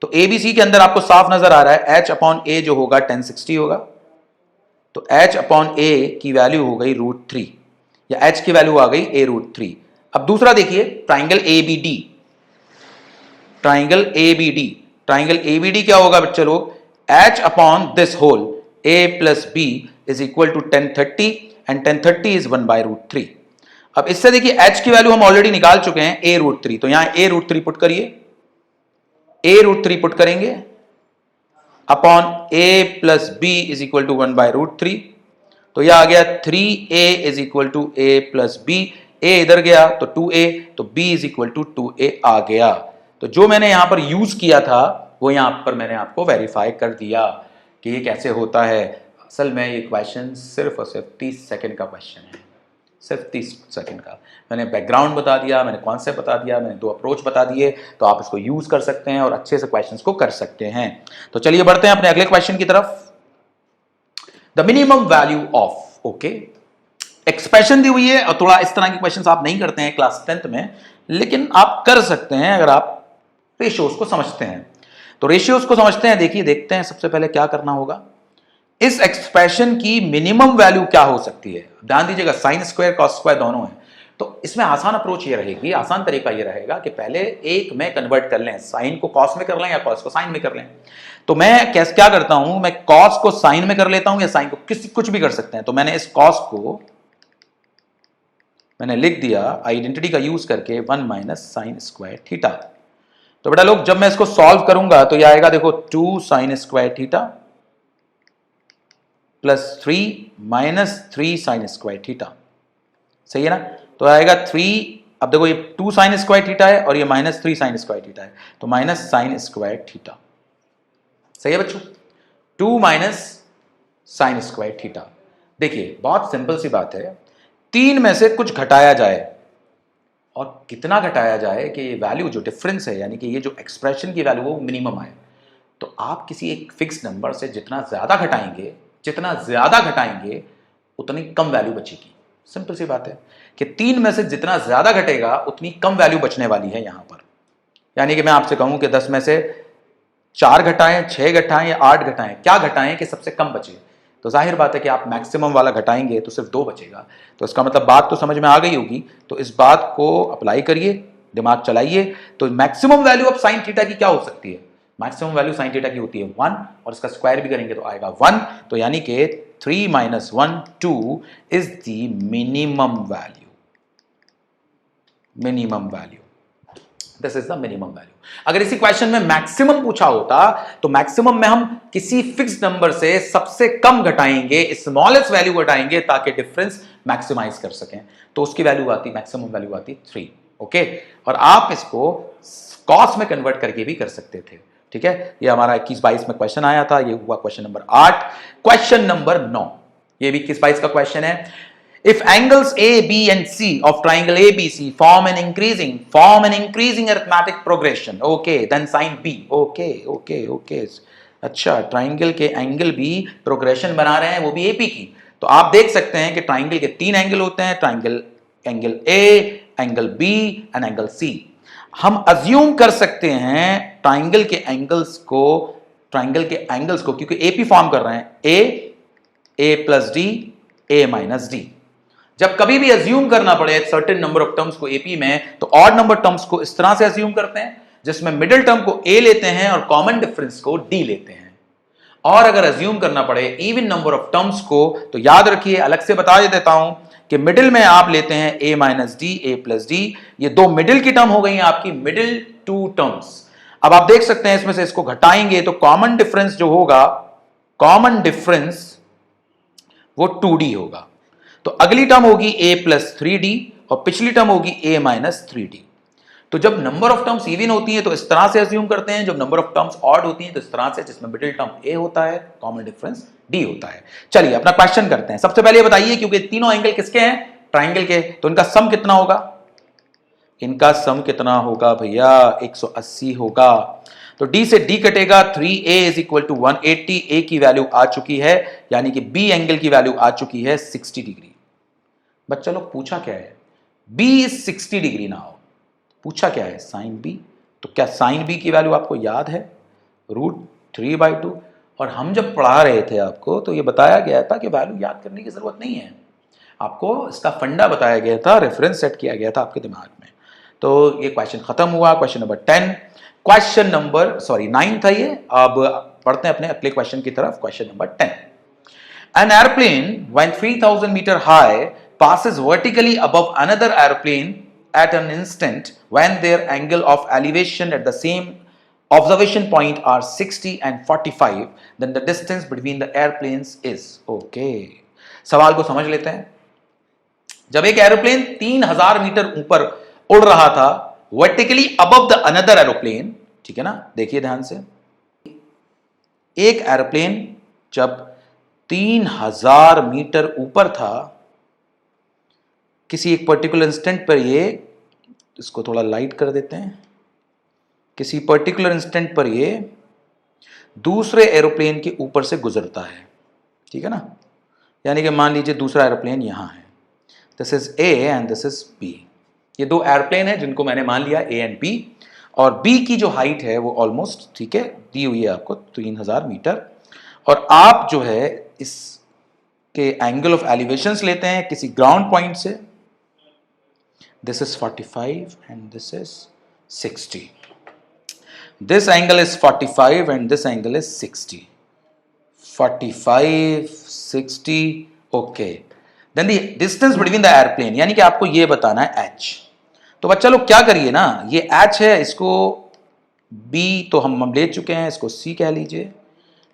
तो ए बी सी के अंदर आपको साफ नजर आ रहा है h अपॉन a जो होगा 1060 होगा. तो h अपॉन a की वैल्यू हो गई √3, या h की वैल्यू आ गई a √3. अब दूसरा देखिए ट्राइंगल ABD, ट्राइंगल ABD क्या होगा बच्चे लोग, h upon this whole a plus b is equal to 1030 and 1030 is 1/√3. अब इससे देखिए h की वैल्यू हम ऑलरेडी निकाल चुके हैं a √3, तो यहां a √3 पुट करिए, a √3 पुट करेंगे upon a plus b is equal to 1/√3. तो यह आ गया 3a is equal to a plus b. a इधर गया तो 2a, तो b is equal to 2a आ गया। तो जो मैंने यहां पर यूज किया था वो यहां पर मैंने आपको वेरीफाई कर दिया कि ये कैसे होता है। असल में ये क्वेश्चन सिर्फ और सिर्फ 30 सेकंड का क्वेश्चन है, सिर्फ 30 सेकंड का। मैंने बैकग्राउंड बता दिया, मैंने कॉन्सेप्ट बता दिया, मैंने 2 अप्रोच बता दिए, तो आप इसको यूज कर सकते हैं और अच्छे से क्वेश्चंस को कर सकते हैं। तो चलिए बढ़ते हैं अपने अगले क्वेश्चन की तरफ। The minimum value of, okay, expression दी हुई है और थोड़ा इस तरह के क्वेश्चंस आप नहीं करते हैं क्लास 10th में, लेकिन आप कर सकते हैं अगर आप रेशियोज को समझते हैं। तो रेशियोज को समझते हैं, देखिए देखते हैं सबसे पहले क्या करना होगा। इस एक्सप्रेशन की मिनिमम वैल्यू क्या हो सकती है? ध्यान दीजिएगा, साइन स्क्वायर कॉस स्क्वायर दोनों है। तो इसमें आसान अप्रोच ये रहेगी, आसान तरीका ये रहेगा कि पहले एक में कन्वर्ट कर लें, साइन को कॉस में कर लें या कॉस को साइन में कर लें। तो मैं क्या करता हूं, मैं कॉस को साइन में कर लेता हूं या साइन को कुछ भी कर सकते हैं। तो मैंने इस कॉस को मैंने लिख दिया आइडेंटिटी का यूज करके 1 माइनस साइन स्क्वायर थीटा। तो बेटा लोग, जब मैं इसको सॉल्व करूंगा तो ये आएगा, देखो 2 sign square theta plus 3 minus 3 sign square theta, सही है ना। तो आएगा 3, अब देखो ये 2 साइन स्क्वायर थीटा है और ये माइनस 3 साइन स्क्वायर थीटा है, तो माइनस साइन स्क्वायर थीटा, सही है बच्चों। 2 माइनस साइन स्क्वायर थीटा। देखिए बहुत सिंपल सी बात है, 3 में से कुछ घटाया जाए और कितना घटाया जाए कि ये वैल्यू जो डिफरेंस है, यानी कि ये जो एक्सप्रेशन की वैल्यू वो मिनिमम आए। तो आप किसी एक फिक्स नंबर से जितना ज्यादा घटाएंगे उतनी कम वैल्यू बचेगी। सिंपल सी बात है कि 3 में से जितना ज्यादा घटेगा उतनी कम वैल्यू बचने वाली है यहां पर। यानी कि मैं आपसे कहूं कि 10 में से 4 घटाएं, 6 घटाएं या 8 घटाएं, क्या घटाएं कि सबसे कम बचे। तो जाहिर बात है कि आप मैक्सिमम वाला घटाएंगे तो सिर्फ 2 बचेगा। तो इसका मतलब बात तो समझ में आ गई होगी। तो इस बात को अप्लाई करिए, दिमाग चलाइए। तो maximum value of sine theta की क्या हो सकती है? मैक्सिमम वैल्यू साइन थीटा की होती है 1, और इसका स्क्वायर भी करेंगे तो आएगा 1। तो यानी कि 3 minus 1 2 is the minimum value. This is the minimum value. अगर इसी क्वेश्चन में मैक्सिमम पूछा होता तो मैक्सिमम में हम किसी फिक्स नंबर से सबसे कम घटाएंगे, स्मॉलेस्ट वैल्यू घटाएंगे ताकि डिफरेंस मैक्सिमाइज कर सकें। तो उसकी वैल्यू आती, मैक्सिमम वैल्यू आती 3, ओके। और आप इसको कॉस में कन्वर्ट करके भी कर सकते थे, ठीक है। ये हमारा 21-22 में क्वेश्चन आया था, ये हुआ क्वेश्चन नंबर 8। क्वेश्चन नंबर 9, ये भी 21-22 का क्वेश्चन है। If angles A, B and C of triangle ABC form an increasing arithmetic progression, okay, then sin B, okay. अच्छा, ट्राइंगल के एंगल भी प्रोग्रेशन बना रहे हैं, वो भी AP की। तो आप देख सकते हैं कि ट्राइंगल के 3 एंगल होते हैं, angle A, angle B and angle C। हम अज्यूम कर सकते हैं ट्राइंगल के एंगल्स को क्योंकि AP फॉर्म कर रहे हैं, A plus D, A minus D। जब कभी भी अज्यूम करना पड़े सर्टेन नंबर ऑफ टर्म्स को एपी में, तो ऑड नंबर टर्म्स को इस तरह से अज्यूम करते हैं जिसमें मिडिल टर्म को ए लेते हैं और कॉमन डिफरेंस को डी लेते हैं। और अगर अज्यूम करना पड़े इवन नंबर ऑफ टर्म्स को, तो याद रखिए, अलग से बता देता हूं कि मिडिल में आप लेते हैं ए माइनस डी, ए प्लस डी। ये 2 मिडिल की टर्म हो गई हैं आपकी, मिडिल 2 टर्म्स। अब आप देख सकते हैं इसमें से इसको घटाएंगे तो कॉमन डिफरेंस जो होगा, कॉमन डिफरेंस वो 2d होगा। तो अगली टर्म होगी a प्लस 3d और पिछली टर्म होगी a माइनस 3d। तो जब नंबर ऑफ टर्म्स इवन होती है तो इस तरह से अज्यूम करते हैं, जब नंबर ऑफ टर्म्स ऑड होती हैं तो इस तरह से, जिसमें मिडिल टर्म a होता है, कॉमन डिफरेंस d होता है। चलिए अपना क्वेश्चन करते हैं। सबसे पहले बताइए, क्योंकि तीनों एंगल किसके हैं? ट्राइंगल के, तो इनका सम कितना होगा? इनका सम कितना होगा भैया? 180 होगा। तो D से D कटेगा, 3a is equal to 180। a की वैल्यू आ चुकी है, यानी कि B एंगल की वैल्यू आ चुकी है 60 डिग्री। बच्चा लोग पूछा क्या है? B इज 60 डिग्री ना हो, पूछा क्या है? Sine B। तो क्या साइन B की वैल्यू आपको याद है? √3/2। और हम जब पढ़ा रहे थे आपको तो ये बताया गया था कि वैल्यू याद करने की जरूरत नहीं है, आपको इसका फंडा बताया गया था, रेफरेंस सेट किया गया था आपके दिमाग में। तो ये क्वेश्चन खत्म हुआ। क्वेश्चन नंबर 10, क्वेश्चन नंबर 9 था ये। अब पढ़ते हैं अपने अगले क्वेश्चन की तरफ। Question number 10, an airplane when 3000 meter high passes vertically above another airplane at an instant when their angle of elevation at the same observation point are 60 and 45, then the distance between the airplanes is, okay। सवाल को समझ लेते हैं। जब एक aeroplane 3000 metre ऊपर उड़ रहा था vertically above the another aeroplane, ठीक है ना, देखिए ध्यान से, एक एरोप्लेन जब 3000 मीटर ऊपर था, किसी एक पर्टिकुलर इंस्टेंट पर ये, इसको थोड़ा लाइट कर देते हैं, किसी पर्टिकुलर इंस्टेंट पर ये दूसरे एरोप्लेन के ऊपर से गुजरता है, ठीक है ना, यानी कि मान लीजिए दूसरा एरोप्लेन यहां है, this is A and this is B, ये दो एरोप्लेन है जिनको मैंने मान लिया ए एंड बी, और बी की जो हाइट है वो ऑलमोस्ट, ठीक है, दी हुई है आपको 3000 मीटर, और आप जो है इसके एंगल ऑफ एलिवेशंस लेते हैं किसी ग्राउंड पॉइंट से, this is 45 and this is 60, this angle is 45 and this angle is 60, 45 60, okay, then the distance between the airplane, यानी कि आपको ये बताना है h। तो बच्चा लोग क्या करिए ना, ये h है, इसको b तो हम ले चुके हैं, इसको c कह लीजिए,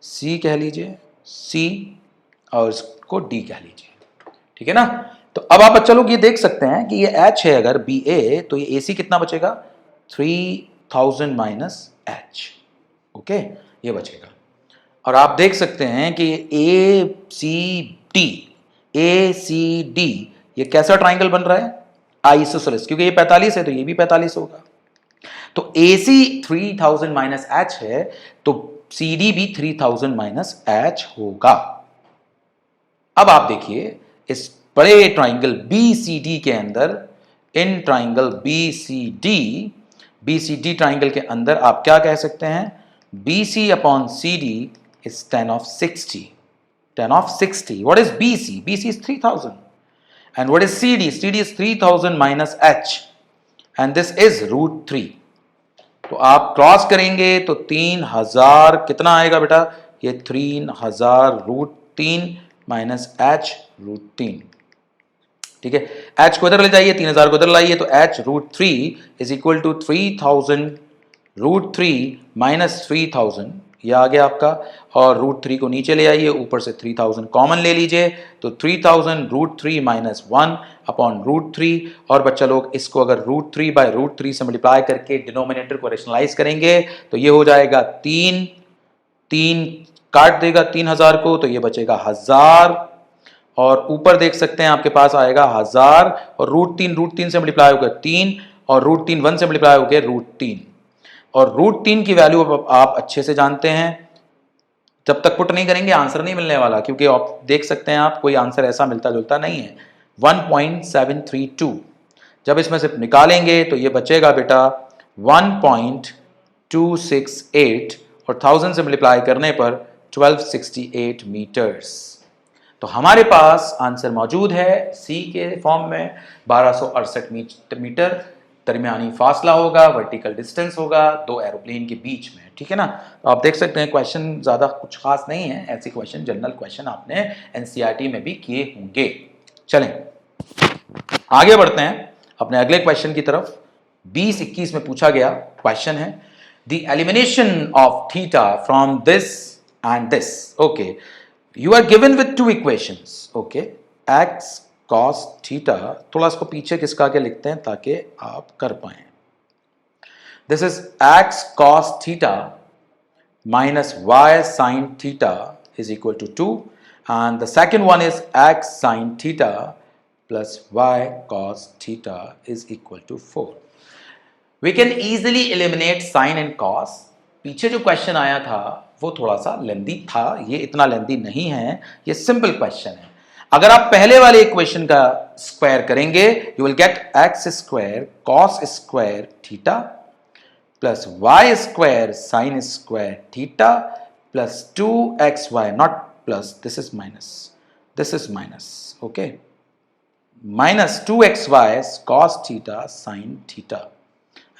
c कह लीजिए, c, और इसको d कह लीजिए, ठीक है ना। तो अब आप बच्चा लोग ये देख सकते हैं कि ये h है अगर ba, तो ये ac कितना बचेगा, 3000 माइनस h, ओके, ये बचेगा। और आप देख सकते हैं कि ए सी डी ये कैसा ट्राइंगल बन रहा है, आइसोसेलेस, क्योंकि ये 45 है तो ये भी 45 होगा, तो ए सी 3000 माइनस एच है, तो सी डी भी 3000 माइनस एच होगा। अब आप देखिए इस बड़े ट्राइंगल बी सी डी के अंदर, in triangle B C D triangle के अंदर आप क्या कह सकते हैं, B C upon C D is 10 of 60, 10 of 60, what is BC? BC is 3000, and what is CD? CD is 3000 minus H, and this is √3, तो आप क्रॉस करेंगे तो 3000 कितना आएगा बेटा, ये 3000 √3 माइनस H √3, ठीक है, h को इधर ले जाइए, 3000 को इधर लाइए, तो h √3 इज इक्वल टू 3000 √3 माइनस 3000, ये आ गया आपका, और √3 को नीचे ले आइए, ऊपर से 3000 कॉमन ले लीजिए, तो 3000 √3 माइनस 1 अपॉन √3, और बच्चा लोग इसको अगर √3 बाय √3 से मल्टीप्लाई करके डिनोमिनेटर को रेशनलाइज करेंगे तो ये हो जाएगा 3 काट देगा 3000 को, तो ये बचेगा 1000, और ऊपर देख सकते हैं आपके पास आएगा 1000, और √3 से मल्टीप्लाई होकर 3, और √3 1 से मल्टीप्लाई होकर √3, और √3 की वैल्यू आप अच्छे से जानते हैं, जब तक पुट नहीं करेंगे आंसर नहीं मिलने वाला, क्योंकि आप देख सकते हैं आप कोई आंसर ऐसा मिलता जुलता नहीं है, 1.732, जब इसमें से निकालेंगे तो ये बचेगा बेटा 1.268, और 1000 से मल्टीप्लाई करने पर 1268 मीटर्स। तो हमारे पास आंसर मौजूद है सी के फॉर्म में, 1268 मीटर दरमियानी फासला होगा, वर्टिकल डिस्टेंस होगा दो एरोप्लेन के बीच में, ठीक है ना। तो आप देख सकते हैं क्वेश्चन ज़्यादा कुछ खास नहीं है, ऐसे क्वेश्चन जनरल क्वेश्चन आपने एनसीईआरटी में भी किए होंगे। चलें आगे बढ़ते हैं अपने अगले क्वेश्चन की तरफ। 20-21 में पूछा गया क्वेश्चन है, the elimination of theta from this and this, okay, you are given with two equations, okay, x cos theta, थोड़ा इसको पीछे किसका के लिखते हैं ताकि आप कर पाएं, this is x cos theta minus y sin theta is equal to 2, and the second one is x sin theta plus y cos theta is equal to 4. We can easily eliminate sin and cos। पीछे जो question आया था वो थोड़ा सा लेंदी था, ये इतना लेंदी नहीं है, ये सिंपल क्वेश्चन है। अगर आप पहले वाले इक्वेशन का स्क्वायर करेंगे you will get X square cos square theta plus Y square sine square theta plus 2xy, not plus, this is minus, okay, minus 2xy cos theta sine theta,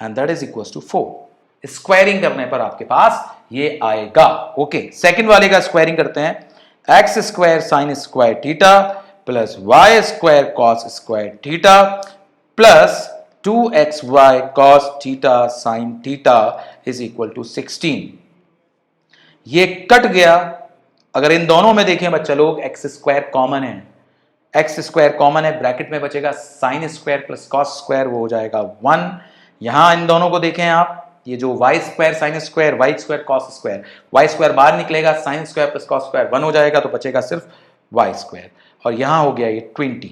and that is equal to 4। Squaring करने पर आपके पास ये आएगा, okay. Second वाले का squaring करते हैं, X square sine square theta plus Y square cos square theta plus 2xy cos theta sine theta is equal to 16। ये कट गया, अगर इन दोनों में देखें बच्चा लोग एक्स स्क्वायर कॉमन है, एक्स स्क्वायर कॉमन है, ब्रैकेट में बचेगा sign square plus cos square, वो हो जाएगा 1। यहां इन दोनों को देखें आप, ये जो Y square sine square, Y square cos square, Y square बाहर निकलेगा, sine square plus cos square 1 हो जाएगा, तो बचेगा सिर्फ वाई स्क्वायर, और यहां हो गया ये 20।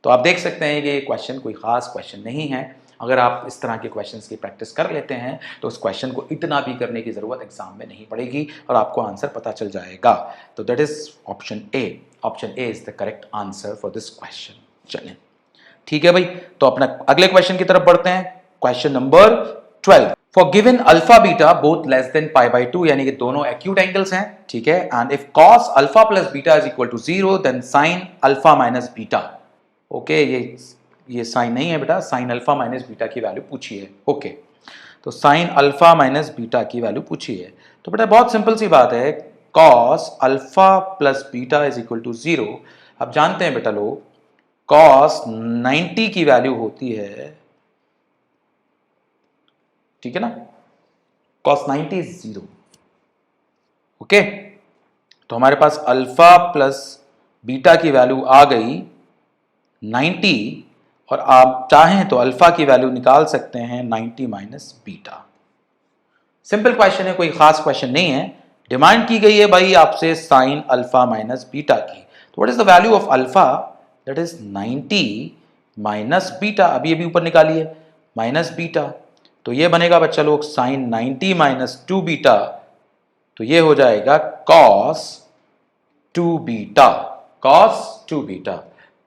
तो आप देख सकते हैं कि ये क्वेश्चन कोई खास क्वेश्चन नहीं है। अगर आप इस तरह के क्वेश्चंस की प्रैक्टिस कर लेते हैं तो उस क्वेश्चन को इतना भी करने की जरूरत एग्जाम में नहीं पड़ेगी और आपको आंसर पता चल जाएगा। तो that is option A. Option A is the correct answer for this question. चलें, ठीक है भाई, तो अपना अगले क्वेश्चन की तरफ बढ़ते हैं। Question number 12। For given alpha beta both less than pi by 2, यानी कि दोनों एक्यूट एंगल्स हैं, ठीक है, and if cos alpha plus beta is equal to 0 then sine alpha minus beta. Okay, ये साइन नहीं है बेटा, साइन अल्फा माइनस बीटा की वैल्यू पूछी है। ओके, तो साइन अल्फा माइनस बीटा की वैल्यू पूछी है, तो बेटा बहुत सिंपल सी बात है, cos alpha plus beta is equal to 0। अब जानते हैं बेटा लोग, कॉस 90 की वैल्यू होती है, ठीक है ना, कॉस 90 इज 0। ओके, तो हमारे पास अल्फा प्लस बीटा की वैल्यू आ गई 90, और आप चाहें तो अल्फा की वैल्यू निकाल सकते हैं 90 माइनस बीटा। सिंपल क्वेश्चन है, कोई खास क्वेश्चन नहीं है। डिमांड की गई है भाई आपसे साइन अल्फा माइनस बीटा की, तो what is the value of alpha? That is 90 minus beta. अभी अभी ऊपर निकालिए, माइनस बीटा, तो ये बनेगा बच्चा लोग साइन 90 माइनस 2 बीटा, तो ये हो जाएगा cos 2 beta, cos 2 beta.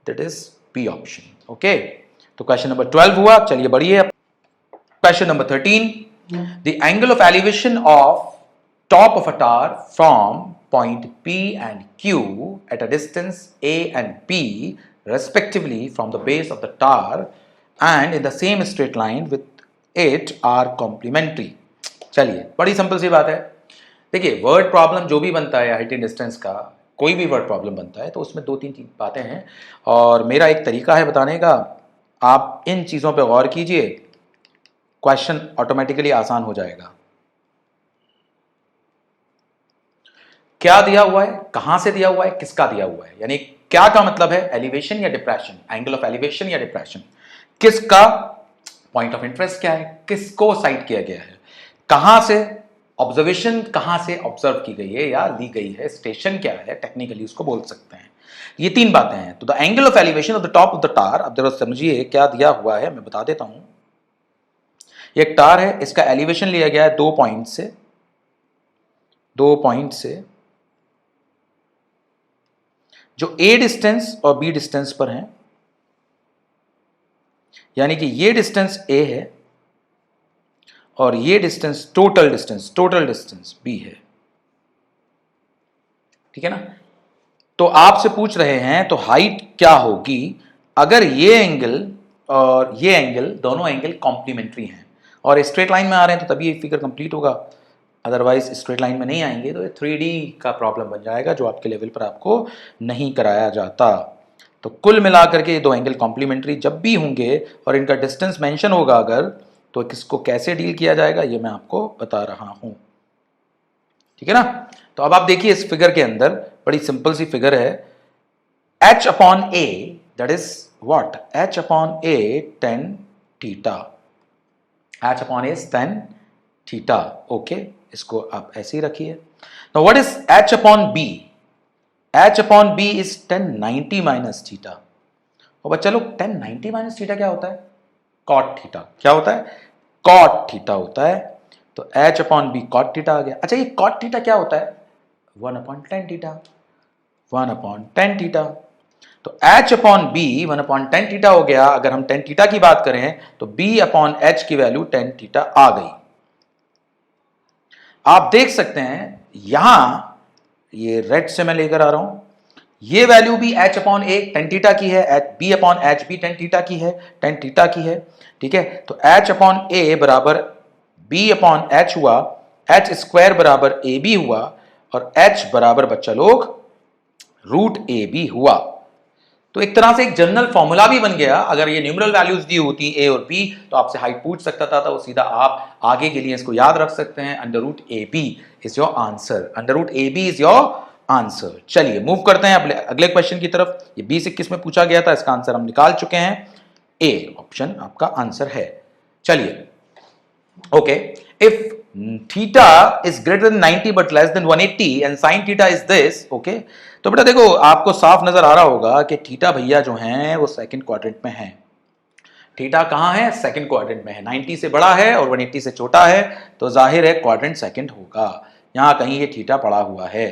That is B option. Okay, तो क्वेश्चन नंबर 12 हुआ। चलिए बढ़िए, question number 13। The angle of elevation of top of a tower from point P and Q at a distance A and P respectively from the base of the tower and in the same straight line with it are complementary। चलिए, बड़ी simple सी बात है। देखिए, word problem जो भी बनता है हाइट एंड डिस्टेंस का, कोई भी वर्ड प्रॉब्लम बनता है तो उसमें 2-3 बातें हैं, और मेरा एक तरीका है बताने का। आप इन चीज़ों पे गौर कीजिए, क्वेश्चन ऑटोमेटिकली आसान हो जाएगा। क्या दिया हुआ है, कहां से दिया हुआ है, किसका दिया हुआ है, यानी क्या का मतलब है एलिवेशन या डिप्रेशन, एंगल ऑफ एलिवेशन या डिप्रेशन, किसका पॉइंट ऑफ इंटरेस्ट क्या है, किसको साइट किया गया है, कहां से ऑब्जर्वेशन, कहां से ऑब्जर्व की गई है या ली गई है, स्टेशन क्या है, टेक्निकली उसको बोल सकते हैं। ये 3 बातें हैं। तो the angle of elevation of the top of the tower, अब जरा समझिए क्या दिया हुआ है, मैं बता देता हूं। ये एक टावर है, इसका एलिवेशन लिया गया है 2 पॉइंट से, 2 पॉइंट से जो A डिस्टेंस और B डिस्टेंस पर हैं, यानी कि ये डिस्टेंस A है और ये डिस्टेंस टोटल डिस्टेंस B है, ठीक है ना। तो आपसे पूछ रहे हैं तो हाइट क्या होगी अगर ये एंगल और ये एंगल, दोनों एंगल कॉम्प्लीमेंट्री हैं और स्ट्रेट लाइन में आ रहे हैं, तो तभी ये फिगर कंप्लीट होगा, अदरवाइज स्ट्रेट लाइन में नहीं आएंगे तो ये 3D का प्रॉब्लम बन जाएगा, जो आपके लेवल पर आपको नहीं कराया जाता। तो कुल मिलाकर के ये 2 एंगल कॉम्प्लीमेंट्री जब भी होंगे और इनका डिस्टेंस मेंशन होगा अगर, तो किसको कैसे डील किया जाएगा ये मैं आपको बता रहा हूं, ठीक है ना। तो अब आप देखिए इस फिगर के अंदर बड़ी सिंपल सी फिगर है, h upon a, that is what, h upon a tan theta, h upon a is tan theta. Okay, इसको आप ऐसे ही रखिए। Now what is h upon b? h upon b is tan 90 minus theta. और बच्चा लोग tan 90 minus theta क्या होता है? cot theta. क्या होता है? cot थीटा होता है। तो h upon b cot theta आ गया। अच्छा, ये cot थीटा क्या होता है? 1 upon tan theta, 1 upon tan theta. तो h upon b 1 upon tan theta हो गया। अगर हम tan थीटा की बात करें तो b अपॉन h की वैल्यू tan थीटा आ गई। आप देख सकते हैं यहां, ये रेड से मैं लेकर आ रहा हूं, ये वैल्यू भी h upon a tan theta की है, b अपॉन h भी tan थीटा की है, tan थीटा की है, ठीक है। तो h अपॉन a बराबर b अपॉन h हुआ, h स्क्वायर बराबर ab हुआ, और h बराबर बच्चा लोग रूट ab हुआ। तो एक तरह से एक जनरल फॉर्मूला भी बन गया। अगर ये न्यूमेरल वैल्यूज दी होती a और b तो आपसे हाइट पूछ सकता था, तो सीधा आप आगे के लिए इसको याद रख सकते हैं, under root ab is your answer, under root ab is your answer. चलिए मूव करते हैं अगले क्वेश्चन की तरफ। ये 20-21 में पूछा गया था, इसका आंसर हम निकाल चुके हैं। ए ऑप्शन आपका आंसर है। चलिए okay, if theta is greater than 90 but less than 180 and sign theta is this, okay. तो बेटा देखो आपको साफ नजर आ रहा होगा कि थीटा भैया जो हैं वो सेकंड क्वाड्रेंट में है। थीटा कहां है? सेकंड क्वाड्रेंट में है। 90 से बड़ा है और 180 से छोटा है, तो जाहिर है क्वाड्रेंट सेकंड होगा। यहां कहीं ये थीटा पड़ा हुआ है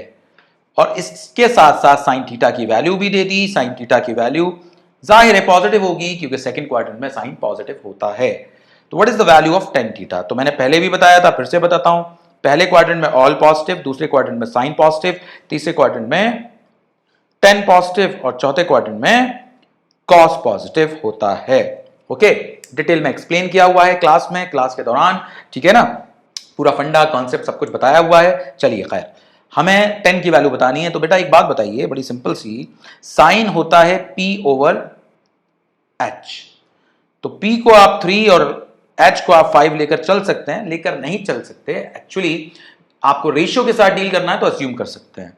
और इसके साथ साथ साइन थीटा की वैल्यू भी दे दी। साइन थीटा की वैल्यू जाहिर है पॉजिटिव होगी क्योंकि सेकंड क्वाड्रेंट में साइन पॉजिटिव होता है। तो what is the value of tan theta? तो मैंने पहले भी बताया था, फिर से बताता हूं। पहले क्वाड्रेंट में ऑल पॉजिटिव, दूसरे क्वाड्रेंट में साइन पॉजिटिव, तीसरे क्वाड्रेंट में टेन पॉजिटिव और चौथे क्वाड्रेंट में कॉस पॉजिटिव होता है। ओके, डिटेल में एक्सप्लेन किया हुआ है क्लास में, क्लास के दौरान, ठीक है ना। पूरा फंडा कॉन्सेप्ट सब कुछ बताया हुआ है। चलिए खैर, हमें 10 की वैल्यू बतानी है। तो बेटा एक बात बताइए बड़ी सिंपल सी, साइन होता है P ओवर H। तो P को आप 3 और H को आप 5 लेकर चल सकते हैं, लेकर नहीं चल सकते। एक्चुअली आपको रेशियो के साथ डील करना है तो अस्यूम कर सकते हैं।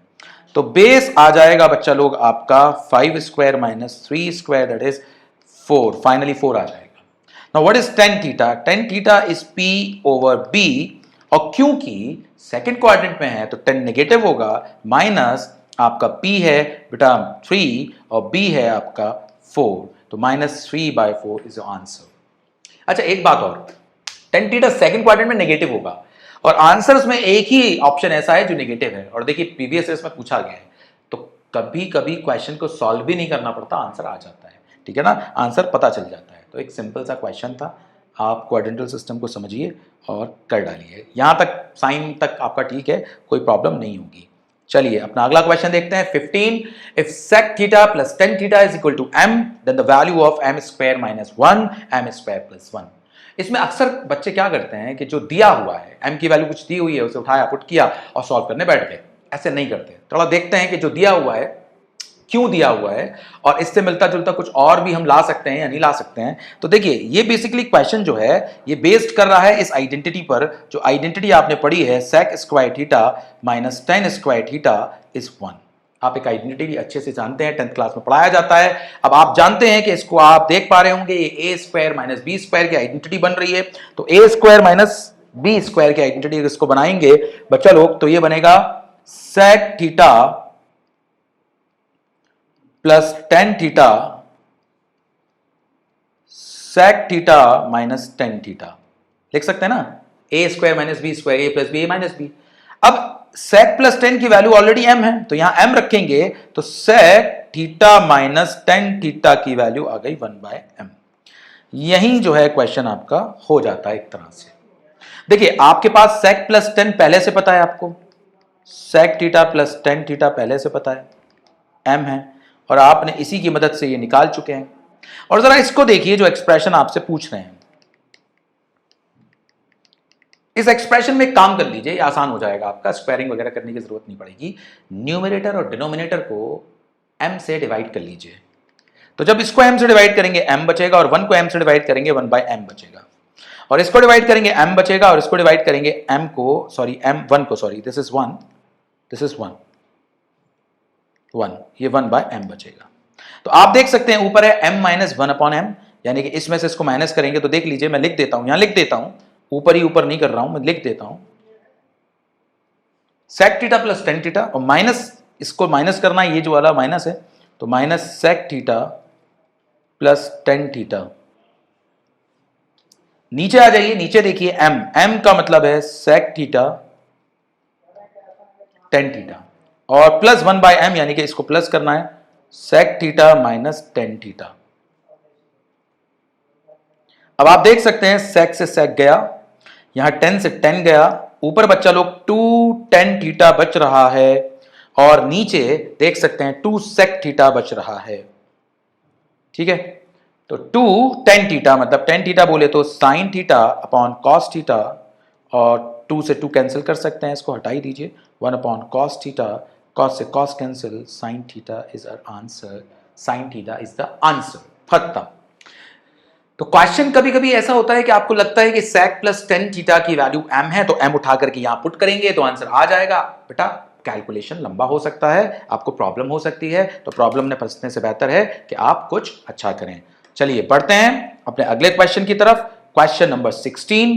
तो बेस आ जाएगा बच्चा लोग आपका 5 square minus 3 square that is 4, finally 4 आ जाएगा। Now what is tan theta? Ten theta is P over B, और क्योंकि सेकंड क्वाड्रेंट में है तो 10 नेगेटिव होगा, माइनस आपका P है बेटा 3 और B है आपका 4, तो -3/4 इज आंसर। अच्छा एक बात और, टेन थीटा सेकंड क्वाड्रेंट में नेगेटिव होगा और आंसर्स में एक ही ऑप्शन ऐसा है जो नेगेटिव है। और देखिए प्रीवियस ईयर्स में पूछा गया है, तो कभी कभी क्वेश्चन को सॉल्व भी नहीं करना पड़ता, आंसर आ जाता है, ठीक है ना, आंसर पता चल जाता है। तो एक सिंपल सा क्वेश्चन था, आप क्वाड्रेंटल सिस्टम को समझिए और कर डालिए। यहां तक साइन तक आपका ठीक है, कोई प्रॉब्लम नहीं होगी। चलिए अपना अगला क्वेश्चन देखते हैं। 15, if sec theta plus tan theta is equal to m, then the value of m square minus 1 m square plus 1। इसमें अक्सर बच्चे क्या करते हैं कि जो दिया हुआ है, m की वैल्यू कुछ दी हुई है, उसे उठाया, पुट किया और सॉल्व करने बैठ गए। ऐसे नहीं करते, थोड़ा देखते हैं कि जो दिया हुआ है क्यों दिया हुआ है और इससे मिलता जुलता कुछ और भी हम ला सकते हैं या नहीं ला सकते हैं। तो देखिए ये बेसिकली क्वेश्चन जो है ये बेस्ड कर रहा है इस आइडेंटिटी पर, जो आइडेंटिटी आपने पढ़ी है sec square theta minus ten square theta is 1। आप एक आइडेंटिटी भी अच्छे से जानते हैं, 10th क्लास में पढ़ाया जाता है। अब आप जानते हैं कि इसको आप देख पा रहे होंगे, ये ए स्क्वायर माइनस बी स्क्वायर की आइडेंटिटी बन रही है। तो ए स्क्वायर माइनस बी स्क्वायर की आइडेंटिटी इसको बनाएंगे बच्चा लोग, तो ये बनेगा sec theta plus tan theta sec theta minus tan theta, लिख सकते हैं ना, ए स्क्वायर माइनस बी स्क्वायर, ए प्लस बी, ए माइनस बी। अब sec प्लस टेन की वैल्यू ऑलरेडी m है, तो यहां m रखेंगे तो sec theta minus tan theta की वैल्यू आ गई 1/m। यही जो है क्वेश्चन आपका हो जाता है एक तरह से। देखिए आपके पास sec प्लस टेन पहले से पता है आपको, sec theta plus tan theta पहले से पता है, m है, और आपने इसी की मदद से ये निकाल चुके हैं। और जरा इसको देखिए जो एक्सप्रेशन आपसे पूछ रहे हैं, इस एक्सप्रेशन में काम कर लीजिए, ये आसान हो जाएगा आपका, स्क्वायरिंग वगैरह करने की जरूरत नहीं पड़ेगी। न्यूमरेटर और डिनोमिनेटर को m से डिवाइड कर लीजिए। तो जब इसको m से डिवाइड करेंगे m बचेगा, और 1 को m से डिवाइड करेंगे 1/m बचेगा, और इसको डिवाइड करेंगे m बचेगा, और इसको डिवाइड करेंगे m को, सॉरी m1 को, sorry this is 1, this is 1, ये 1/m बचेगा। तो आप देख सकते हैं ऊपर है m माइनस 1/m, यानी कि इसमें से इसको माइनस करेंगे तो देख लीजिए, मैं लिख देता हूं, यहां लिख देता हूं, ऊपर ही ऊपर नहीं कर रहा हूं, मैं लिख देता हूं sec theta plus tan theta, और माइनस इसको माइनस करना है, ये जो वाला माइनस है, तो minus sec theta plus tan theta. नीचे आ जाइए, नीचे देखिए m का मतलब है sec थीटा टेन थीटा, और प्लस 1/m यानी कि इसको प्लस करना है sec theta minus tan theta. अब आप देख सकते हैं sec से sec गया, यहां 10 से 10 गया, ऊपर बच्चा लोग 2 tan थीटा बच रहा है, और नीचे देख सकते हैं 2 sec थीटा बच रहा है, ठीक है। तो 2 tan थीटा मतलब tan थीटा बोले तो sin theta upon cos theta, और 2 से 2 कैंसिल कर सकते हैं, इसको हटा ही दीजिए, 1 अपॉन cos थीटा, cos से cos cancel, sin theta is our answer, sin theta is the answer, खत्म। तो क्वेश्चन कभी कभी ऐसा होता है कि आपको लगता है कि sec प्लस टेन थीटा की वैल्यू m है, तो m उठा करके यहां पुट करेंगे तो आंसर आ जाएगा। बेटा कैलकुलेशन लंबा हो सकता है, आपको प्रॉब्लम हो सकती है, तो प्रॉब्लम में फंसने से बेहतर है कि आप कुछ अच्छा करें। चलिए बढ़ते हैं अपने अगले क्वेश्चन की तरफ। Question number 16,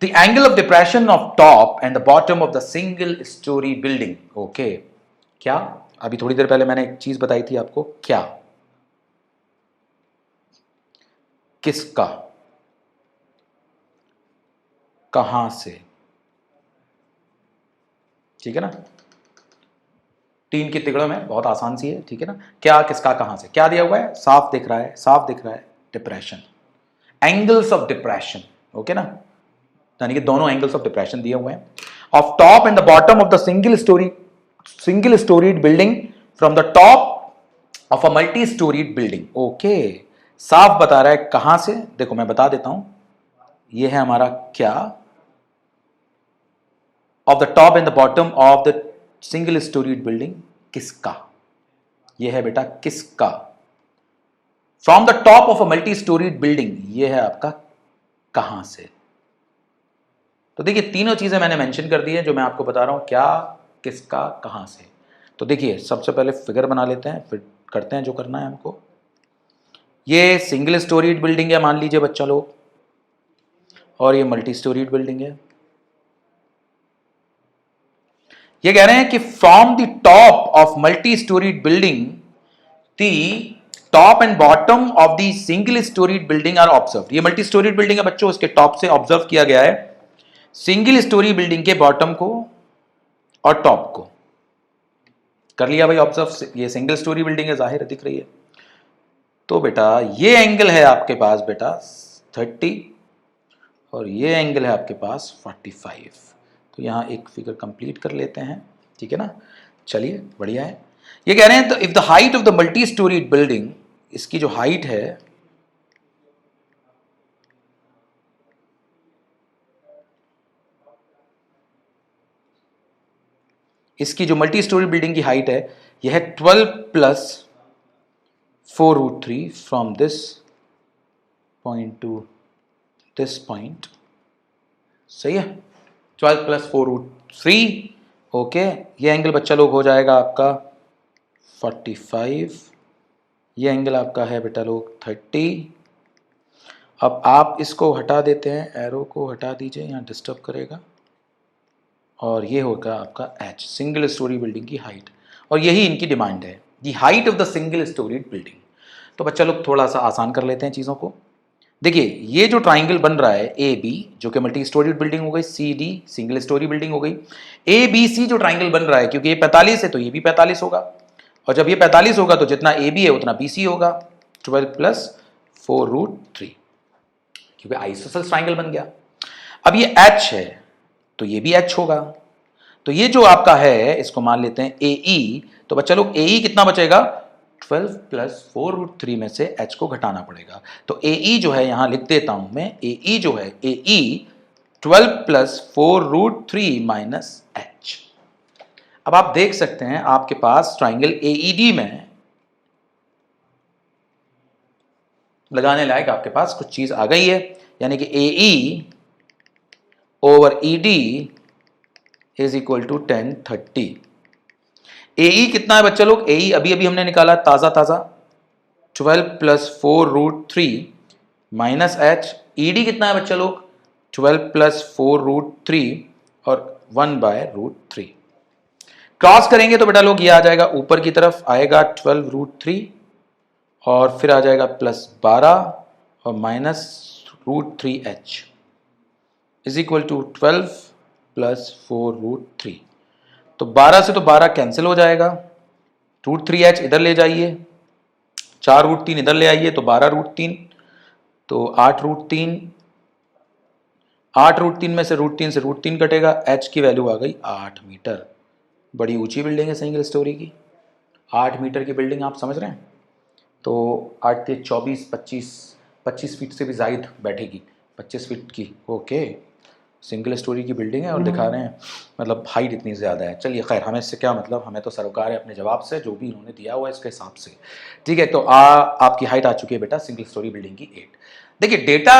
the angle of depression of top and the bottom of the single storey building. Okay, क्या अभी थोड़ी देर पहले मैंने एक चीज बताई थी आपको, क्या, किसका, कहां से, ठीक है ना, तीन की तिगड़ों में बहुत आसान सी है, ठीक है ना, क्या, किसका, कहां से, क्या दिया हुआ है, साफ दिख रहा है, साफ दिख रहा है, depression, angles of depression, okay ना, यानी कि दोनों एंगल्स ऑफ डिप्रेशन दिए हुए हैं, of top and the bottom of the single storeyed building from the top of a multi storeyed building. Okay, साफ बता रहा है कहां से, देखो मैं बता देता हूं, यह है हमारा क्या, of the top and the bottom of the single storeyed building, किसका, यह है बेटा किसका, from the top of a multi storeyed building, यह है आपका कहां से। तो देखिए तीनों चीजें मैंने मेंशन कर दी है जो मैं आपको बता रहा हूं, क्या, किसका, कहां से। तो देखिए सबसे पहले फिगर बना लेते हैं, फिर करते हैं जो करना है हमको। ये सिंगल स्टोरीड बिल्डिंग है मान लीजिए बच्चा लोग, और ये मल्टी स्टोरीड बिल्डिंग है। ये कह रहे हैं कि from the top of multi storeyed building the top and bottom of the single storeyed building are observe. ये मल्टी स्टोरीड बिल्डिंग है बच्चों, उसके टॉप से ऑब्जर्व किया गया है सिंगल स्टोरी बिल्डिंग के बॉटम को और टॉप को। कर लिया भाई ऑब्जर्व, ये सिंगल स्टोरी बिल्डिंग है, जाहिर दिख रही है। तो बेटा ये एंगल है आपके पास बेटा 30 और ये एंगल है आपके पास 45। तो यहां एक फिगर कंप्लीट कर लेते हैं, ठीक है ना। चलिए बढ़िया है। ये कह रहे हैं तो if the height of the multi storeyed building, इसकी जो हाइट है इसकी जो मल्टी स्टोरी बिल्डिंग की हाइट है यह है 12 plus 4√3 from this point two this point, सही है, 12 प्लस 4√3। ओके, ये एंगल बच्चा लोग हो जाएगा आपका 45, ये एंगल आपका है बेटा लोग 30। अब आप इसको हटा देते हैं, एरो को हटा दीजिए, यहाँ डिस्टर्ब करेगा, और ये होगा आपका एच, सिंगल स्टोरी बिल्डिंग की हाइट, और यही इनकी डिमांड है, दी height of the single storey building. तो बच्चा लोग थोड़ा सा आसान कर लेते हैं चीज़ों को। देखिए ये जो ट्राइंगल बन रहा है ए बी, जो कि मल्टी स्टोरी बिल्डिंग हो गई, C D single storey building हो गई, ए बी सी जो ट्राइंगल बन रहा है, क्योंकि ये 45 है तो ये भी 45 होगा, और जब ये 45 होगा तो जितना ए बी है उतना बी सी होगा, 12 प्लस 4√3, क्योंकि आइसोसेलेस ट्राइंगल बन गया। अब ये एच है तो ये भी एच होगा, तो ये जो आपका है इसको मान लेते हैं ए ई। तो बच्चा लोग ए ई कितना बचेगा, 12 प्लस 4√3 में से h को घटाना पड़ेगा। तो ए ई जो है यहां लिख देता हूं मैं, ए ई जो है ए ई 12 प्लस 4√3 माइनस एच। अब आप देख सकते हैं आपके पास ट्राइंगल एईडी में लगाने लायक आपके पास कुछ चीज आ गई है, यानी कि A E over E D is equal to 1030। AE कितना है बच्चा लोग, एई अभी अभी हमने निकाला ताजा ताजा, 12 प्लस 4√3 माइनस एच। ईडी कितना है बच्चा लोग, 12 प्लस 4√3 और 1/√3। क्रॉस करेंगे तो बेटा लोग ये आ जाएगा ऊपर की तरफ आएगा 12√3 और फिर आ जाएगा प्लस 12 और minus √3h is equal to 12 plus 4√3। तो 12 से तो 12 कैंसिल हो जाएगा, √3h इधर ले जाइए, 4√3 इधर ले आइए तो 12√3, तो 8√3, 8√3 में से √3 से √3 कटेगा, h की वैल्यू आ गई 8 मीटर। बड़ी ऊंची बिल्डिंग है सिंगल स्टोरी की, 8 मीटर की बिल्डिंग आप समझ रहे हैं, तो 8 से 24, 25 फीट से भी ज़ायद बैठेगी, 25 फीट की। ओके, सिंगल स्टोरी की बिल्डिंग है और दिखा रहे हैं मतलब हाइट इतनी ज़्यादा है। चलिए खैर, हमें इससे क्या मतलब, हमें तो सरोकार है अपने जवाब से, जो भी इन्होंने दिया हुआ है इसके हिसाब से। ठीक है, तो आपकी हाइट आ चुकी है बेटा सिंगल स्टोरी बिल्डिंग की 8। देखिए डेटा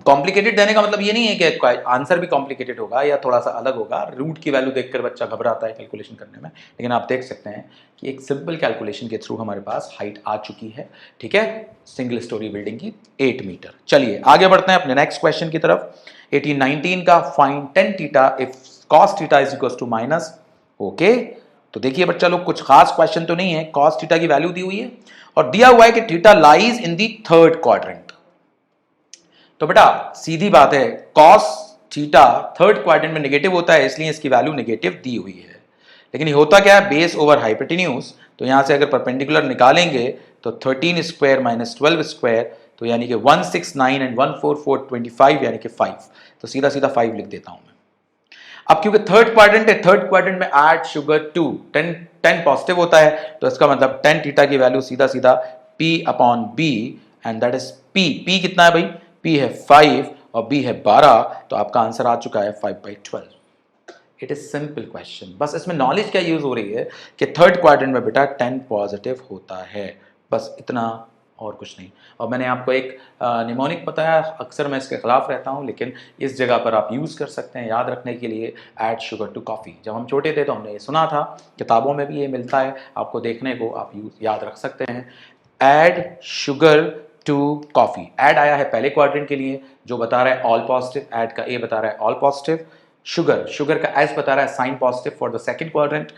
कॉम्प्लिकेटेड देने का मतलब ये नहीं है कि आंसर भी कॉम्प्लिकेटेड होगा या थोड़ा सा अलग होगा। रूट की वैल्यू देखकर बच्चा घबराता है कैलकुलेशन करने में, लेकिन आप देख सकते हैं कि एक सिंपल कैलकुलेशन के थ्रू हमारे पास हाइट आ चुकी है। ठीक है, सिंगल स्टोरी बिल्डिंग की 8 मीटर। चलिए आगे बढ़ते हैं अपने नेक्स्ट क्वेश्चन की तरफ। 1819 का find tan theta if cos theta is equal to minus. Okay, तो देखिए बच्चा लोग, कुछ खास क्वेश्चन तो नहीं है। कॉस थीटा की वैल्यू दी हुई है और दिया हुआ है कि theta lies in the third quadrant. तो बेटा सीधी बात है, कॉस थीटा थर्ड क्वाड्रेंट में नेगेटिव होता है, इसलिए इसकी वैल्यू नेगेटिव दी हुई है। लेकिन ये होता क्या है, बेस ओवर हाइपोटेन्यूज। तो यहां से अगर परपेंडिकुलर निकालेंगे तो 13 स्क्वायर माइनस 12 स्क्वायर, तो यानी कि 169 एंड 14425 यानी कि 5। तो सीधा सीधा 5 लिख देता हूं मैं। अब क्योंकि थर्ड क्वाड्रेंट है, थर्ड क्वाड्रेंट में ऐड शुगर 2 10 पॉजिटिव होता है, तो इसका मतलब टेन थीटा की वैल्यू सीधा सीधा P upon B, and that is P कितना है भाई, P है 5 और B है 12, तो आपका आंसर आ चुका है 5/12। It is simple question. बस इसमें नॉलेज क्या यूज हो रही है कि थर्ड क्वाड्रेंट में बेटा 10 पॉजिटिव होता है, बस इतना और कुछ नहीं। और मैंने आपको एक निमोनिक बताया, अक्सर मैं इसके खिलाफ रहता हूँ, लेकिन इस जगह पर आप यूज़ कर सकते हैं याद रखने के लिए, ऐड शुगर टू कॉफ़ी। जब हम छोटे थे तो हमने ये सुना था, किताबों में भी ये मिलता है आपको देखने को, आप याद रख सकते हैं। Add sugar to coffee, add आया है पहले क्वाड्रेंट के लिए जो बता रहा है ऑल पॉजिटिव, ऐड का ए बता रहा है ऑल पॉजिटिव। शुगर का एस बता रहा है sine positive for the second quadrant.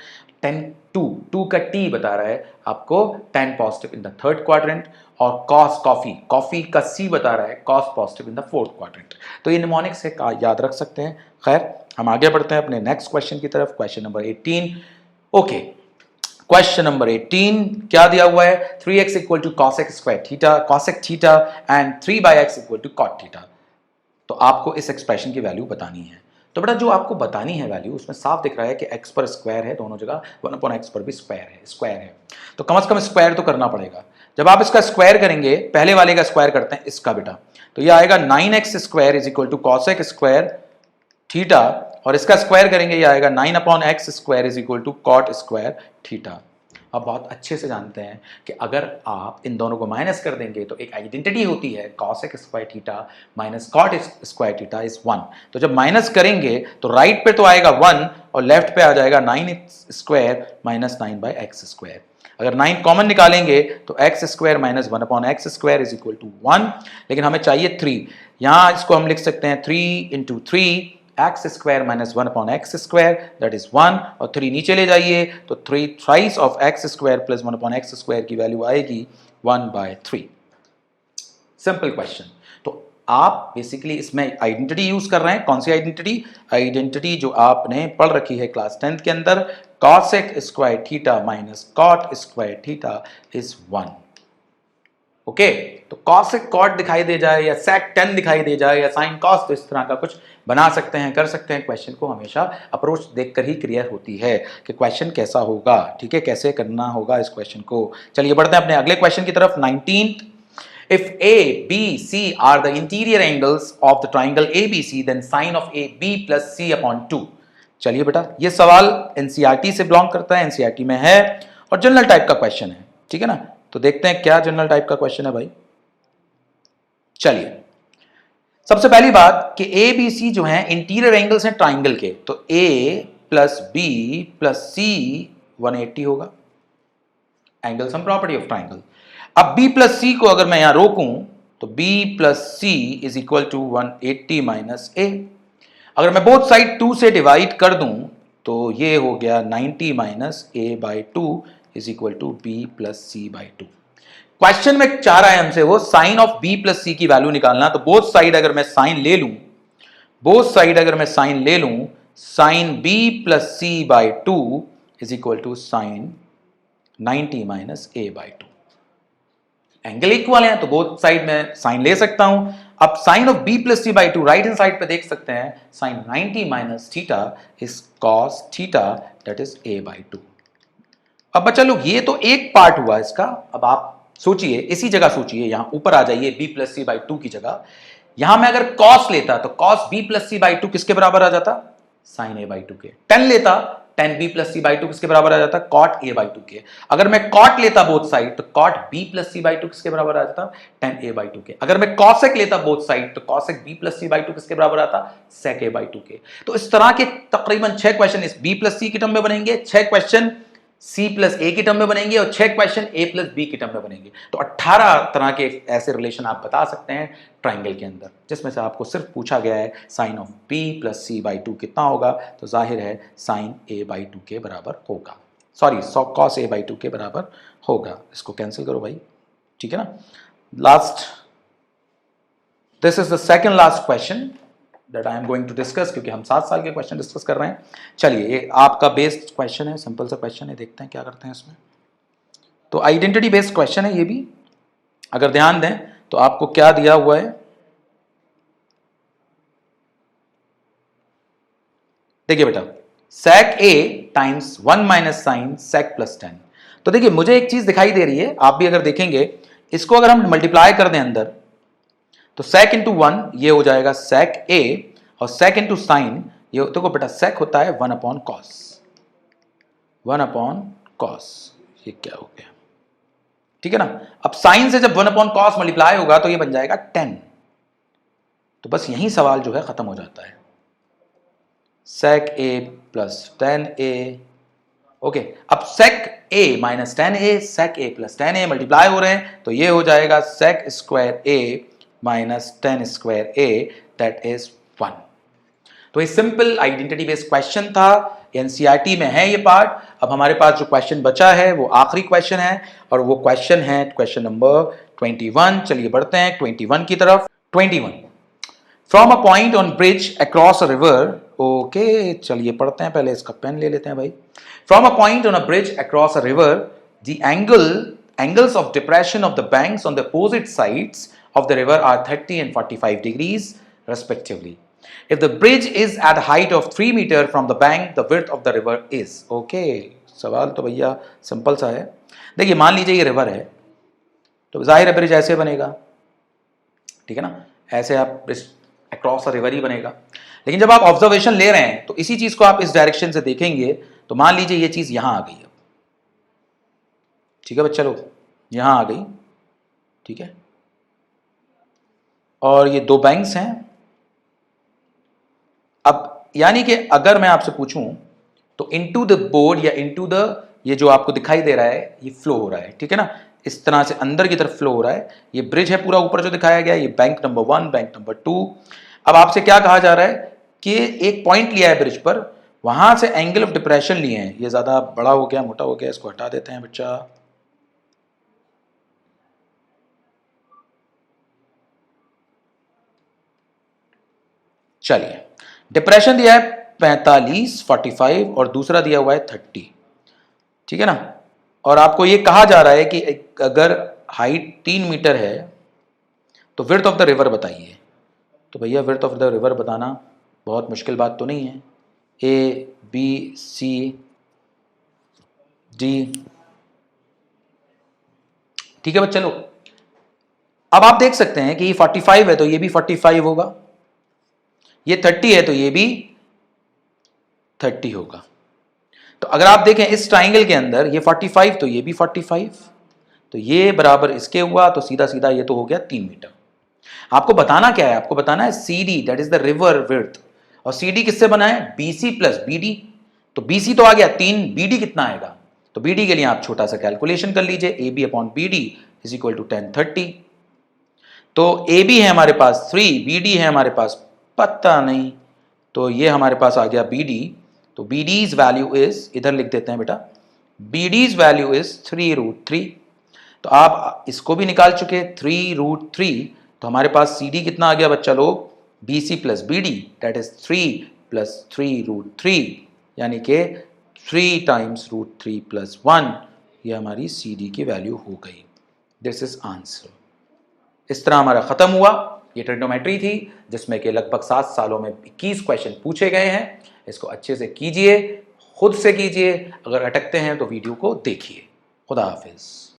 2 का टी बता रहा है आपको 10 positive in the third quadrant. और कॉस कॉफी का सी बता रहा है cos positive in the fourth quadrant. तो ये निमोनिक से याद रख सकते हैं। खैर हम आगे बढ़ते हैं अपने नेक्स्ट क्वेश्चन की तरफ, question number 18। Okay, question number 18 क्या दिया हुआ है, 3x equal to cosec square theta, cosec theta and 3/x equal to cot theta. तो आपको इस एक्सप्रेशन की वैल्यू बतानी है। तो बेटा जो आपको बतानी है वैल्यू, उसमें साफ दिख रहा है कि x पर स्क्वायर है दोनों जगह, 1/x पर भी स्क्वायर है, तो कम से कम स्क्वायर तो करना पड़ेगा। जब आप इसका स्क्वायर करेंगे, पहले वाले का स्क्वायर करते हैं इसका बेटा, तो यह आएगा 9x square is equal to cosec square theta, और इसका स्क्वायर करेंगे यह आएगा 9/x square is equal to cot square theta. अब बहुत अच्छे से जानते हैं कि अगर आप इन दोनों को माइनस कर देंगे तो एक आइडेंटिटी होती है, cosec square theta minus cot square theta is 1। तो जब माइनस करेंगे तो राइट पे तो आएगा 1 और लेफ्ट पे आ जाएगा 9 स्क्वायर माइनस 9/x स्क्वायर। अगर 9 कॉमन निकालेंगे तो x square minus 1/x square is equal to 1, लेकिन हमें चाहिए 3। यहां इसको हम लिख सकते हैं 3 into 3 x square minus 1/x square that is 1, और 3 नीचे ले जाइए तो 3 thrice of x square plus 1/x square की वैल्यू आएगी 1/3। Simple question. तो आप बेसिकली इसमें आइडेंटिटी यूज कर रहे हैं। कौन सी आइडेंटिटी जो आपने पढ़ रखी है क्लास 10th के अंदर, cosec square theta minus cot square theta is 1। Okay, तो कॉसेक कॉट दिखाई दे जाए या सेक 10 दिखाई दे जाए या साइन कॉस, तो इस तरह का कुछ बना सकते हैं, कर सकते हैं। क्वेश्चन को हमेशा अप्रोच देखकर ही क्लियर होती है कि क्वेश्चन कैसा होगा, ठीक है, कैसे करना होगा इस क्वेश्चन को। चलिए बढ़ते हैं अपने अगले क्वेश्चन की तरफ। 19th, if A, B, C are the interior angles of the triangle ABC, then sin of AB plus C upon 2। चलिए बेटा, ये सवाल एनसीईआरटी से बिलोंग करता है, एनसीईआरटी में है और जनरल टाइप का क्वेश्चन है, ठीक है ना। तो देखते हैं क्या जनरल टाइप का क्वेश्चन है भाई। चलिए सबसे पहली बात कि ए बी सी जो है इंटीरियर एंगल्स हैं ट्राइंगल के, तो A plus B plus C 180 होगा, angle sum property of triangle. अब बी प्लस सी को अगर मैं यहां रोकूं तो B plus C is equal to 180 minus A. अगर मैं बोथ साइड 2 से डिवाइड कर दूं तो ये हो गया 90 minus A by 2 is equal to B plus C by 2। Question में चाह रहा है हमसे वो sine of B plus C की वैल्यू निकालना। तो बोथ साइड अगर मैं साइन ले लूं, sine B plus C by 2 is equal to sine 90 minus A by 2। Angle equal है तो बोथ साइड में साइन ले सकता हूं। अब sine of B plus C by 2 right hand side पे देख सकते हैं, sine 90 minus theta is cos theta that is A by 2। अब बच्चा लोग ये तो एक पार्ट हुआ इसका। अब आप सोचिए, इसी जगह सोचिए, यहां ऊपर आ जाइए बी प्लस सी बाई 2 की जगह। यहां मैं अगर कॉस लेता तो cos B plus C by 2 किसके बराबर आ जाता, साइन ए बाई 2 के। टेन लेता, tan b plus C by two किसके बराबर आ जाता? cot a बाई टू के। अगर मैं cot लेता बोथ साइड तो cot b plus C by two किसके बराबर आ जाता? tan a बाई टू के। अगर मैं cosec लेता बोथ साइड तो cosec b plus C by two किसके बराबर आता? sec a बाई टू के। तो इस तरह के तकरीबन 6 क्वेश्चन इस b प्लस सी की टर्म में बनेंगे, 6 क्वेश्चन C प्लस ए की टर्म में बनेंगे और 6 क्वेश्चन A प्लस बी की टर्म में बनेंगे। तो 18 तरह के ऐसे रिलेशन आप बता सकते हैं ट्राइंगल के अंदर, जिसमें से आपको सिर्फ पूछा गया है sine of B plus C by two कितना होगा, तो जाहिर है साइन A बाई टू के बराबर होगा, sorry cos A by two के बराबर होगा। इसको कैंसिल करो भाई, ठीक है ना। Last, this is the second last question that I am going to discuss, क्योंकि हम 7 साल के क्वेश्चन डिस्कस कर रहे हैं। चलिए, ये आपका बेस्ड क्वेश्चन है, सिंपल सा क्वेश्चन है, देखते हैं क्या करते हैं इसमें। तो आइडेंटिटी बेस्ड क्वेश्चन है ये भी, अगर ध्यान दें तो आपको क्या दिया हुआ है, देखिए बेटा, sec a times 1 minus sine sec plus 10। तो देखिए मुझे एक चीज दिखाई दे रही है, आप भी अगर देखेंगे इसको, अगर हम मल्टीप्लाई कर दें अंदर तो sec इंटू 1 ये हो जाएगा sec a, और sec इंटू साइन ये, देखो बेटा sec होता है 1 अपॉन कॉस, 1 अपॉन कॉस, ये क्या हो गया, ठीक है ना। अब साइन से जब 1 अपॉन कॉस मल्टीप्लाई होगा तो ये बन जाएगा 10। तो बस यही सवाल जो है खत्म हो जाता है, sec a plus 10a, okay. अब sec a minus 10a, sec a plus 10a multiply हो रहे हैं तो ये हो जाएगा sec square a minus 10 square a, that is 1। तो ये सिंपल आइडेंटिटी बेस्ड क्वेश्चन था, एनसीईआरटी में है ये पार्ट। अब हमारे पास जो क्वेश्चन बचा है वो आखिरी क्वेश्चन है, और वो क्वेश्चन है क्वेश्चन नंबर 21। चलिए बढ़ते हैं 21 की तरफ। 21, from a point on bridge across a river, okay चलिए पढ़ते हैं, पहले इसका पेन ले लेते हैं भाई। From a point on a bridge across a river, the angles of depression of the banks on the opposite sides of the river are 30 and 45 degrees respectively. If the bridge is at a height of 3 meter from the bank, the width of the river is, okay, सवाल तो भैया simple सा है। देखिए मान लीजिए ये river है, तो जाहिर है ब्रिज ऐसे बनेगा, ठीक है ना, ऐसे आप ब्रिज अक्रॉस अ रिवर ही बनेगा। लेकिन जब आप ऑब्जर्वेशन ले रहे हैं तो इसी चीज को आप इस डायरेक्शन से देखेंगे, तो मान लीजिए ये चीज यहां आ गई है, ठीक है बच्चा लोग, यहां आ गई, ठीक है, और ये 2 बैंक्स हैं। अब यानी कि अगर मैं आपसे पूछूं तो इनटू द बोर्ड या इनटू द, ये जो आपको दिखाई दे रहा है ये फ्लो हो रहा है, ठीक है ना, इस तरह से अंदर की तरफ फ्लो हो रहा है। ये ब्रिज है पूरा ऊपर जो दिखाया गया है, ये बैंक नंबर 1, बैंक नंबर 2। अब आपसे क्या कहा जा रहा है कि एक पॉइंट लिया है ब्रिज पर, वहां से एंगल ऑफ डिप्रेशन लिए हैं, ये ज्यादा बड़ा हो गया, मोटा हो गया, इसको हटा देते हैं बच्चा। चलिए, डिप्रेशन दिया है 45, 45 और दूसरा दिया हुआ है 30, ठीक है ना। और आपको ये कहा जा रहा है कि अगर हाइट 3 मीटर है तो विड्थ ऑफ द रिवर बताइए। तो भैया विड्थ ऑफ द रिवर बताना बहुत मुश्किल बात तो नहीं है, ए बी सी डी, ठीक है बच्चे लोग। अब आप देख सकते हैं कि ये 45 है तो ये भी 45 होगा, ये 30 है तो ये भी 30 होगा। तो अगर आप देखें इस ट्राइंगल के अंदर ये 45 तो ये भी 45, तो ये बराबर इसके हुआ, तो सीधा सीधा ये तो हो गया 3 मीटर। आपको बताना क्या है, आपको बताना है CD, that is the river width, और CD किससे बना है, BC प्लस BD। तो BC तो आ गया 3, BD कितना आएगा, तो BD के लिए आप छोटा सा कैलकुलेशन कर लीजिए, AB upon BD is equal to 10, 30। तो AB है हमारे पास 3, BD है हमारे पास पता नहीं, तो ये हमारे पास आ गया BD। तो BD's वैल्यू इज, इधर लिख देते हैं बेटा, BD's वैल्यू इज 3√3। तो आप इसको भी निकाल चुके 3√3, तो हमारे पास CD कितना आ गया बच्चा लोग, BC plus BD, that is 3 plus 3√3, यानी कि 3 टाइम्स √3 प्लस 1, ये हमारी CD की वैल्यू हो गई। This is answer. इस तरह हमारा खत्म हुआ, ये ट्रिग्नोमेट्री थी जिसमें कि लगभग 7 सालों में 21 क्वेश्चन पूछे गए हैं। इसको अच्छे से कीजिए, खुद से कीजिए, अगर अटकते हैं तो वीडियो को देखिए। खुदा हाफिज।